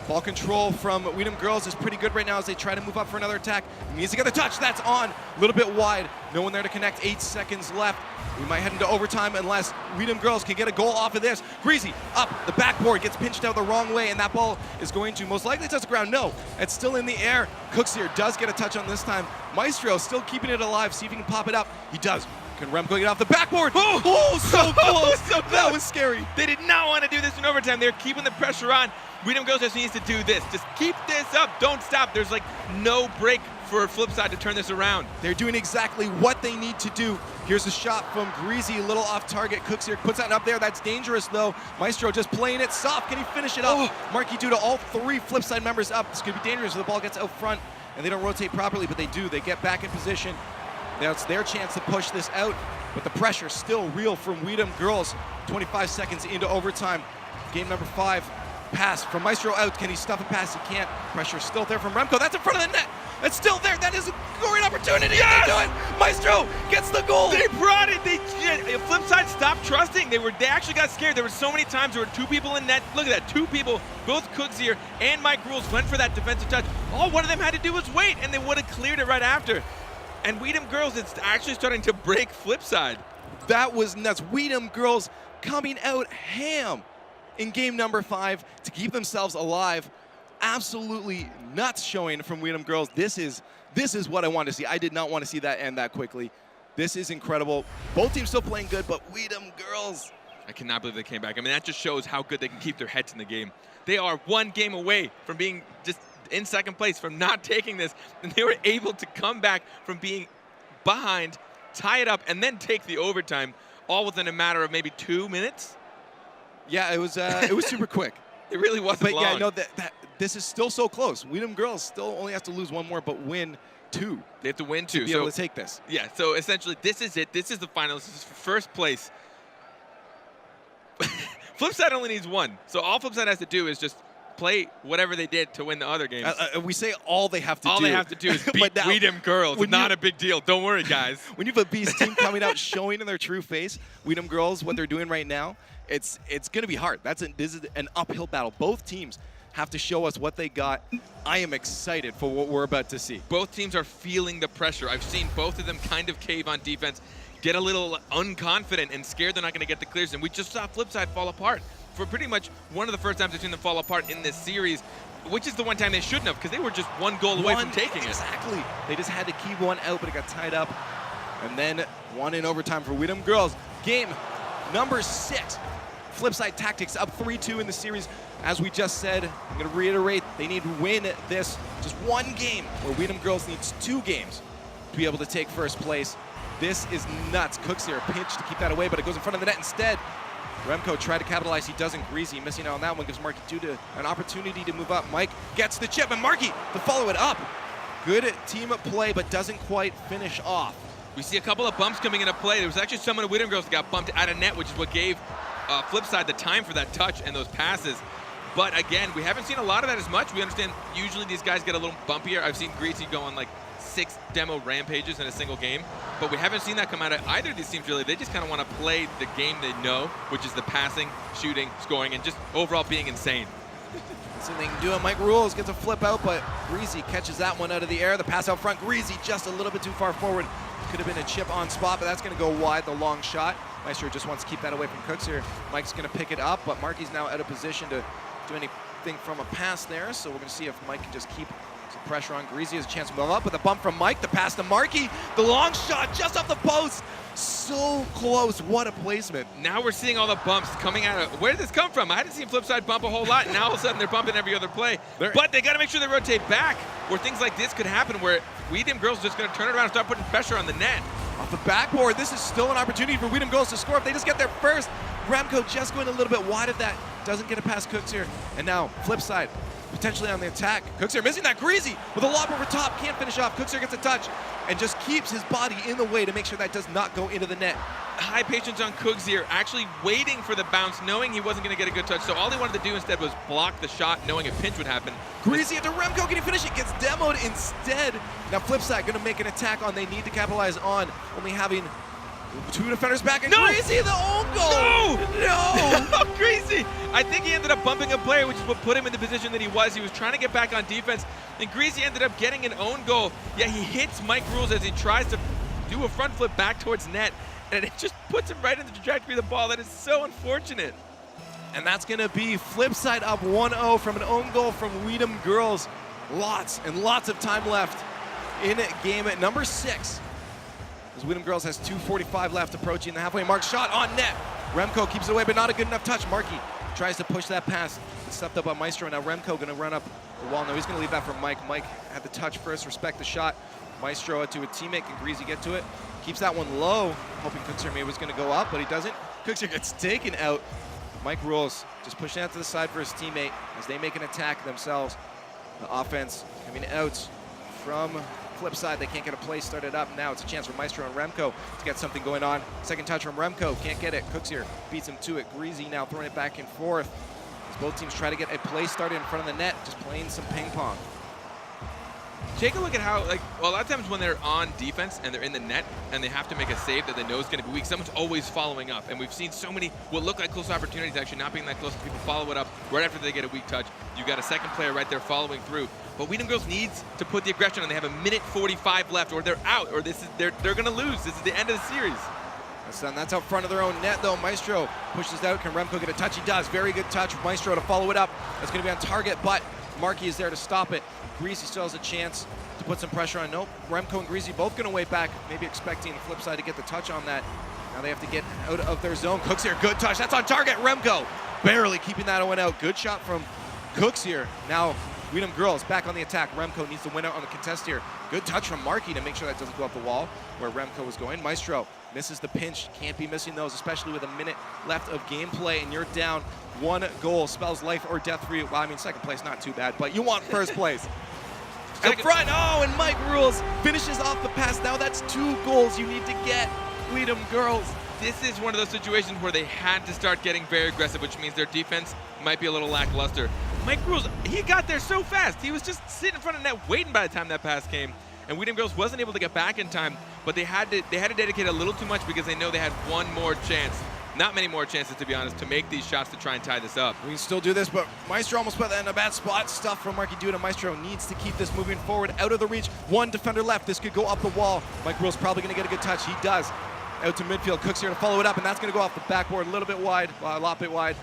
Ball control from Weedham Girls is pretty good right now as they try to move up for another attack. He needs to get the touch. That's on. A little bit wide. No one there to connect. 8 seconds left. We might head into overtime unless Weedham Girls can get a goal off of this. Greasy up the backboard, gets pinched out the wrong way, and that ball is going to most likely touch the ground. No, it's still in the air. Cooks here does get a touch on this time. Maestro still keeping it alive. See if he can pop it up. He does. Can Remco get off the backboard? Oh, so close. So close. That was scary. They did not want to do this in overtime. They're keeping the pressure on. Weedham Girls just needs to do this. Just keep this up. Don't stop. There's like no break for Flipside to turn this around. They're doing exactly what they need to do. Here's a shot from Greasy, a little off target. Cooks here puts that up there. That's dangerous though. Maestro just playing it soft. Can he finish it up? Marky due to all 3 Flipside members up. This could be dangerous if the ball gets out front and they don't rotate properly, but they do. They get back in position. Now it's their chance to push this out, but the pressure still real from Weedham Girls. 25 seconds into overtime. Game number 5. Pass from Maestro out. Can he stuff a pass? He can't. Pressure still there from Remco. That's in front of the net. It's still there. That is a great opportunity. Yes! They do it. Maestro gets the goal. They brought it. Flipside stopped trusting. They actually got scared. There were so many times there were 2 people in net. Look at that. 2 people, both Cooks here and Mike Rules went for that defensive touch. All one of them had to do was wait, and they would have cleared it right after. And Weedham Girls, it's actually starting to break Flipside. That was nuts. Weedham Girls coming out ham in game number 5 to keep themselves alive. Absolutely nuts showing from Weedham Girls. This is what I wanted to see. I did not want to see that end that quickly. This is incredible. Both teams still playing good, but Weedham Girls. I cannot believe they came back. I mean, that just shows how good they can keep their heads in the game. They are 1 game away from being just in second place, from not taking this, and they were able to come back from being behind, tie it up, and then take the overtime, all within a matter of maybe 2 minutes. Yeah, it was super quick. It really wasn't long. But yeah, no, this is still so close. Weedham Girls still only has to lose 1 more, but win 2. They have to win 2. To be able to take this. Yeah, so essentially this is it. This is the final. This is first place. Flipside only needs 1. So all Flipside has to do is just play whatever they did to win the other games. We say all they have to do. All they have to do is beat Weedham Girls. Not a big deal. Don't worry, guys. When you have a beast team coming out showing in their true face, Weedham Girls, what they're doing right now, it's going to be hard. This is an uphill battle. Both teams have to show us what they got. I am excited for what we're about to see. Both teams are feeling the pressure. I've seen both of them kind of cave on defense, get a little unconfident and scared they're not going to get the clears. And we just saw Flipside fall apart for pretty much one of the first times I've seen them fall apart in this series, which is the one time they shouldn't have, because they were just 1 goal away from taking it. Exactly. They just had to keep 1 out, but it got tied up. And then 1 in overtime for Weedham Girls. Game number 6. Flipside Tactics up 3-2 in the series. As we just said, I'm going to reiterate, they need to win this. Just 1 game, where Weedham Girls needs 2 games to be able to take first place. This is nuts. Cooks here, a pinch to keep that away, but it goes in front of the net instead. Remco tried to capitalize. He doesn't. Greasy missing out on that one. Gives Marky an opportunity to move up. Mike gets the chip, and Marky to follow it up. Good team play, but doesn't quite finish off. We see a couple of bumps coming into play. There was actually someone of Weedham Girls that got bumped out of net, which is what gave Flipside the time for that touch and those passes. But again, we haven't seen a lot of that as much. We understand usually these guys get a little bumpier. I've seen Greasy go on like 6 demo rampages in a single game, but we haven't seen that come out of either of these teams really. They just kind of want to play the game they know, which is the passing, shooting, scoring, and just overall being insane. So they can do it. Mike Rules gets a flip out, but Greasy catches that one out of the air. The pass out front, Greasy just a little bit too far forward. Could have been a chip on spot, but that's going to go wide, the long shot. Maestro just wants to keep that away from Cooks here. Mike's going to pick it up, but Marky's now out of position to do anything from a pass there. So we're going to see if Mike can just keep some pressure on Greasy. Has a chance to move up with a bump from Mike. The pass to Marky. The long shot just off the post. So close. What a placement. Now we're seeing all the bumps coming out of. Where did this come from? I hadn't seen Flipside bump a whole lot. Now all of a sudden they're bumping every other play. But they got to make sure they rotate back, where things like this could happen, where Weedham Girls just going to turn it around and start putting pressure on the net. Off the backboard, this is still an opportunity for Weedham Girls to score if they just get there first. Remco just going a little bit wide of that. Doesn't get it past Cooks here. And now, Flipside potentially on the attack. Cookser missing that. Greasy with a lob over top. Can't finish off. Cookser gets a touch and just keeps his body in the way to make sure that does not go into the net. High patience on Cooks here, actually waiting for the bounce, knowing he wasn't going to get a good touch. So all he wanted to do instead was block the shot, knowing a pinch would happen. Greasy into Remco. Can he finish it? Gets demoed instead. Now Flipside going to make an attack on they need to capitalize on. Only having 2 defenders back, and No! Greasy the own goal. No! Greasy! I think he ended up bumping a player, which is what put him in the position that he was. He was trying to get back on defense, and Greasy ended up getting an own goal. Yeah, he hits Mike Rules as he tries to do a front flip back towards net, and it just puts him right in the trajectory of the ball. That is so unfortunate. And that's going to be Flipside up 1-0 from an own goal from Dem Girlz. Lots and lots of time left in game at number 6. As Dem Girlz has 2:45 left, approaching the halfway mark. Shot on net. Remco keeps it away, but not a good enough touch. Markey tries to push that pass. It's stepped up by Maestro. Now Remco going to run up the wall. No, he's going to leave that for Mike. Mike had the touch first. Respect the shot. Maestro to a teammate. Can Greasy get to it? Keeps that one low. Hoping Cookser maybe was going to go up, but he doesn't. Cookser gets taken out. Mike Rules just pushing out to the side for his teammate as they make an attack themselves. The offense coming out from Flipside. They can't get a play started up. Now it's a chance for Maestro and Remco to get something going on. Second touch from Remco. Can't get it. Cookser beats him to it. Greasy now throwing it back and forth as both teams try to get a play started in front of the net, just playing some ping pong. Take a look at how, like, well, a lot of times when they're on defense and they're in the net and they have to make a save that they know is going to be weak, someone's always following up. And we've seen so many what look like close opportunities actually not being that close. People follow it up right after they get a weak touch. You got a second player right there following through. But Dem Girlz needs to put the aggression on. They have 1:45 left, or they're out, or they're going to lose. This is the end of the series. That's out front of their own net, though. Maestro pushes out. Can Remco get a touch? He does. Very good touch. Maestro to follow it up. That's going to be on target, but Markey is there to stop it. Greasy still has a chance to put some pressure on. Nope. Remco and Greasy both going to wait back, maybe expecting the flip side to get the touch on that. Now they have to get out of their zone. Cooks here. Good touch. That's on target. Remco barely keeping that one out. Good shot from Cooks here. Now Dem Girlz back on the attack. Remco needs to win out on the contest here. Good touch from Markey to make sure that doesn't go up the wall where Remco was going. Maestro misses the pinch. Can't be missing those, especially with a minute left of gameplay, and you're down 1 goal. Spells life or death for you. Well, I mean, second place, not too bad, but you want first place. Up front, oh, and Mike Rules finishes off the pass. Now that's 2 goals you need to get, Dem Girlz. This is one of those situations where they had to start getting very aggressive, which means their defense might be a little lackluster. Mike Rules, he got there so fast. He was just sitting in front of the net waiting by the time that pass came. And Dem Girlz wasn't able to get back in time, but they had to dedicate a little too much because they know they had one more chance. Not many more chances, to be honest, to make these shots to try and tie this up. We can still do this, but Maestro almost put that in a bad spot. Stuff from Markey Duda. Maestro needs to keep this moving forward, out of the reach. 1 defender left. This could go up the wall. Mike Rules probably going to get a good touch. He does. Out to midfield. Cooks here to follow it up, and that's going to go off the backboard a little bit wide, a lot bit wide,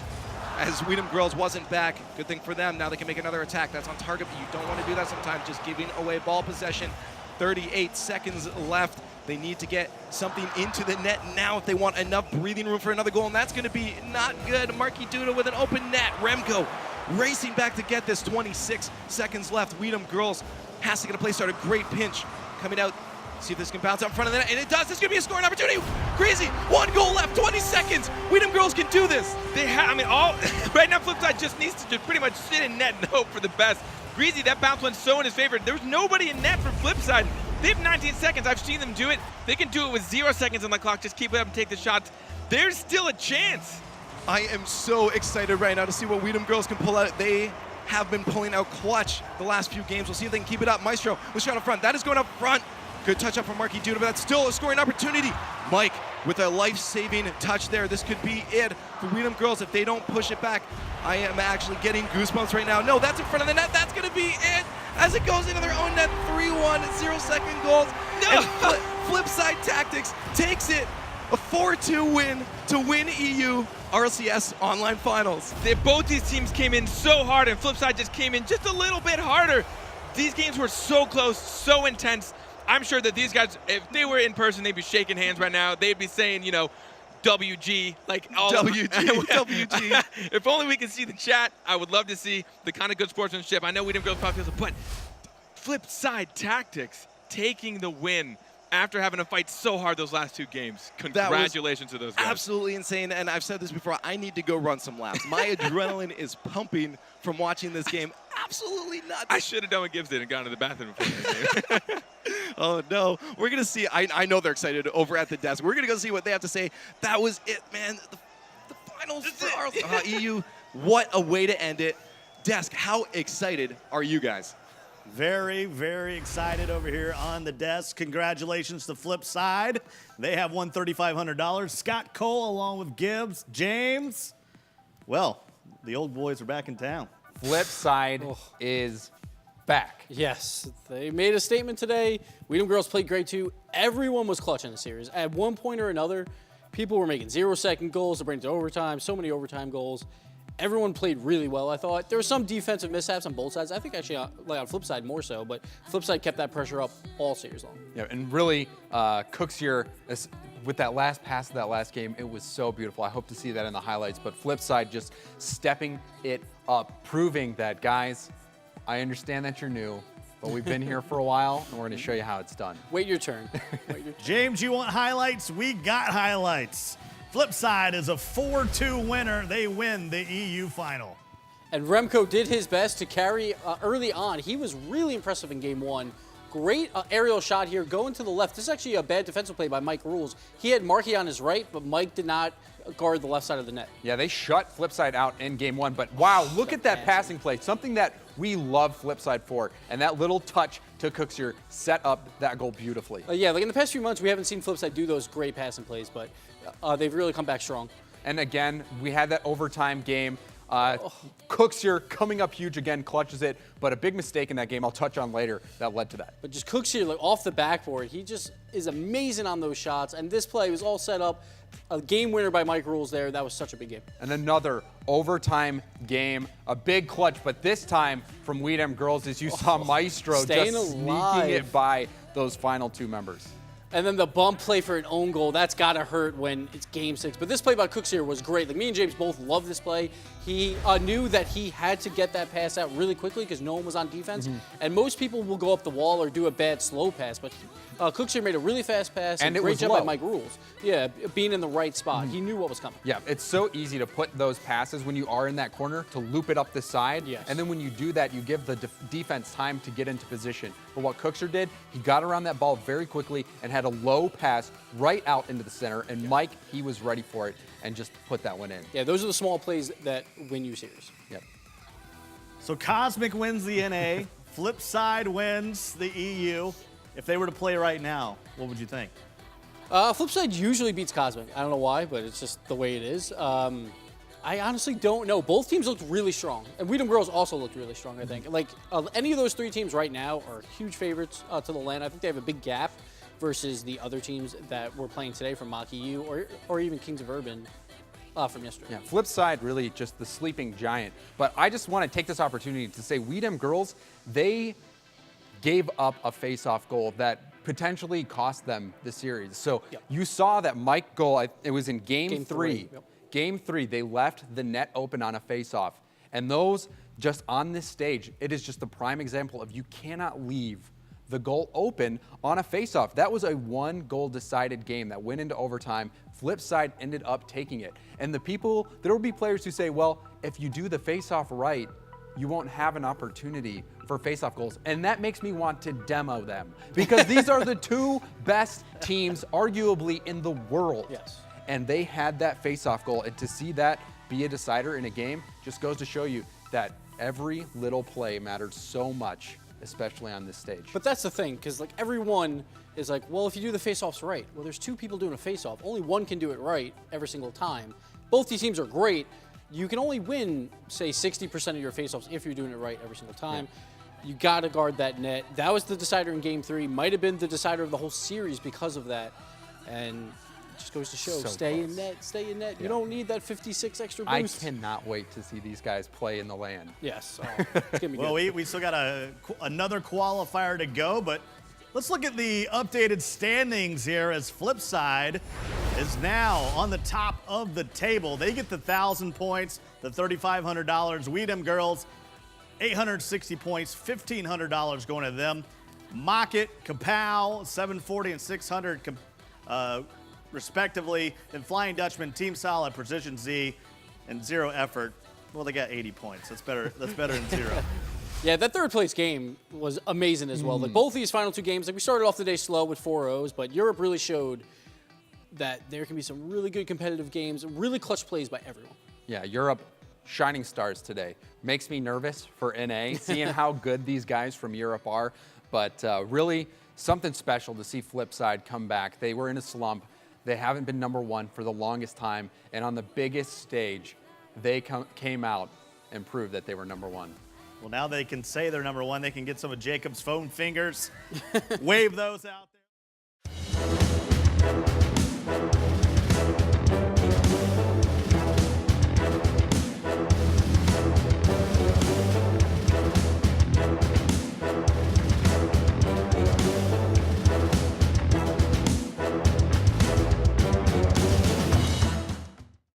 as Dem Girlz wasn't back. Good thing for them. Now they can make another attack. That's on target, but you don't want to do that sometimes. Just giving away ball possession. 38 seconds left. They need to get something into the net now if they want enough breathing room for another goal, and that's going to be not good. Markey Duda with an open net. Remco racing back to get this. 26 seconds left. Dem Girlz has to get a play start. A great pinch coming out. See if this can bounce out in front of the net, and it does. This is going to be a scoring opportunity. Crazy. 1 goal left. 20 seconds. Dem Girlz can do this. They have, I mean, all right now Flipside just needs to just pretty much sit in net and hope for the best. Greasy, that bounce went so in his favor. There was nobody in net for Flipside. They have 19 seconds. I've seen them do it. They can do it with 0 seconds on the clock. Just keep it up and take the shots. There's still a chance. I am so excited right now to see what Dem Girlz can pull out. They have been pulling out clutch the last few games. We'll see if they can keep it up. Maestro with shot up front. That is going up front. Good touch up from Markey Duda, but that's still a scoring opportunity. Mike with a life-saving touch there. This could be it for Dem Girlz if they don't push it back. I am actually getting goosebumps right now. No, that's in front of the net. That's going to be it as it goes into their own net. 3-1, 0-second goals. No. And Flipside Tactics takes it. A 4-2 win to win EU RLCS Online Finals. Both these teams came in so hard, and Flipside just came in just a little bit harder. These games were so close, so intense. I'm sure that these guys, if they were in person, they'd be shaking hands right now. They'd be saying, you know, WG, like all WG, WG. If only we could see the chat. I would love to see the kind of good sportsmanship. I know Dem Girlz probably feels, but Flipside Tactics taking the win after having to fight so hard those last 2 games. Congratulations to those guys. Absolutely insane, and I've said this before, I need to go run some laps. My adrenaline is pumping from watching this game. absolutely nuts. I should have done what Gibbs did and gone to the bathroom before the game. Oh, no. We're going to see. I know they're excited over at the desk. We're going to go see what they have to say. That was it, man. The finals for EU. What a way to end it. Desk, how excited are you guys? Very, very excited over here on the desk. Congratulations to Flipside. They have won $3,500. Scott Cole along with Gibbs. James, well, the old boys are back in town. Flipside is back. Yes, they made a statement today. Dem Girlz played great too. Everyone was clutch in the series. At one point or another, people were making 0-second goals to bring it to overtime, so many overtime goals. Everyone played really well, I thought. There were some defensive mishaps on both sides. I think actually like on Flipside more so, but Flipside kept that pressure up all series long. Yeah, and really, Cooks here, with that last pass of that last game, it was so beautiful. I hope to see that in the highlights, but Flipside just stepping it up, proving that, guys, I understand that you're new, but we've been here for a while, and we're going to show you how it's done. Wait your turn. Wait your turn. James, you want highlights? We got highlights. Flipside is a 4-2 winner. They win the EU final. And Remco did his best to carry early on. He was really impressive in game one. Great aerial shot here, going to the left. This is actually a bad defensive play by Mike Rules. He had Markey on his right, but Mike did not guard the left side of the net. Yeah, they shut Flipside out in game one, but wow, look at that passing play. Something that we love Flipside for, and that little touch to Cooks here set up that goal beautifully. Yeah, like in the past few months, we haven't seen Flipside do those great passing plays, but they've really come back strong. And again, we had that overtime game. Cooks here coming up huge again, clutches it, but a big mistake in that game I'll touch on later that led to that. But just Cooks here, like off the backboard, he just is amazing on those shots. And this play was all set up. A game winner by Mike Rules there. That was such a big game. And another overtime game, a big clutch, but this time from Dem Girlz, as you saw Maestro just sneaking it by those final two members. And then the bump play for an own goal, that's got to hurt when it's game 6. But this play by Cooks here was great. Like me and James both love this play. He knew that he had to get that pass out really quickly because no one was on defense. And most people will go up the wall or do a bad slow pass. But Cooks here made a really fast pass. And it great was job low. by Mike Rules. Yeah, being in the right spot. He knew what was coming. Yeah, it's so easy to put those passes when you are in that corner to loop it up the side. Yes. And then when you do that, you give the defense time to get into position. But what Cookser did, he got around that ball very quickly and had a low pass right out into the center. And Mike, he was ready for it and just put that one in. Yeah, those are the small plays that win you series. Yep. So Cosmic wins the NA. Flipside wins the EU. If they were to play right now, what would you think? Flipside usually beats Cosmic. I don't know why, but it's just the way it is. I honestly don't know. Both teams looked really strong. And Dem Girlz also looked really strong, I think. Like, any of those three teams right now are huge favorites to the LAN. I think they have a big gap versus the other teams that were playing today from Mach EU or even Kings of Urban from yesterday. Yeah, Flipside really just the sleeping giant. But I just want to take this opportunity to say Dem Girlz, they gave up a face-off goal that potentially cost them the series. So you saw that Mike goal, it was in game three. Yep. Game 3, they left the net open on a face-off. And those, just on this stage, it is just the prime example of you cannot leave the goal open on a face-off. That was a one-goal decided game that went into overtime. Flipside ended up taking it. And there will be players who say, well, if you do the face-off right, you won't have an opportunity for face-off goals. And that makes me want to demo them. Because these are the two best teams, arguably, in the world. Yes. And they had that face-off goal. And to see that be a decider in a game just goes to show you that every little play matters so much, especially on this stage. But that's the thing, because like everyone is like, well, if you do the face-offs right, well, there's two people doing a face-off. Only one can do it right every single time. Both these teams are great. You can only win, say, 60% of your face-offs if you're doing it right every single time. Yeah. You got to guard that net. That was the decider in Game 3. Might have been the decider of the whole series because of that. And it just goes to show, So stay close. in net, stay in net. Yeah. You don't need that 56 extra I boost. cannot wait to see these guys play in the LAN. Yes. Oh, it's going to be Well, good. we still got another qualifier to go, but let's look at the updated standings here as Flipside is now on the top of the table. They get the 1,000 points, the $3,500. Dem Girlz, 860 points, $1,500 going to them. Mocket, Kapow, 740 and 600 respectively. Then Flying Dutchman, Team Solid, Precision Z, and Zero Effort. Well, they got 80 points. That's better than zero. Yeah, that third place game was amazing as well. Like both these final two games, like we started off the day slow with 4-0s, but Europe really showed that there can be some really good competitive games, really clutch plays by everyone. Yeah, Europe, shining stars today. Makes me nervous for NA, seeing how good these guys from Europe are, but really something special to see Flipside come back. They were in a slump. They haven't been #1 for the longest time, and on the biggest stage, they came out and proved that they were #1. Well, now they can say they're #1. They can get some of Jacob's foam fingers, wave those out there.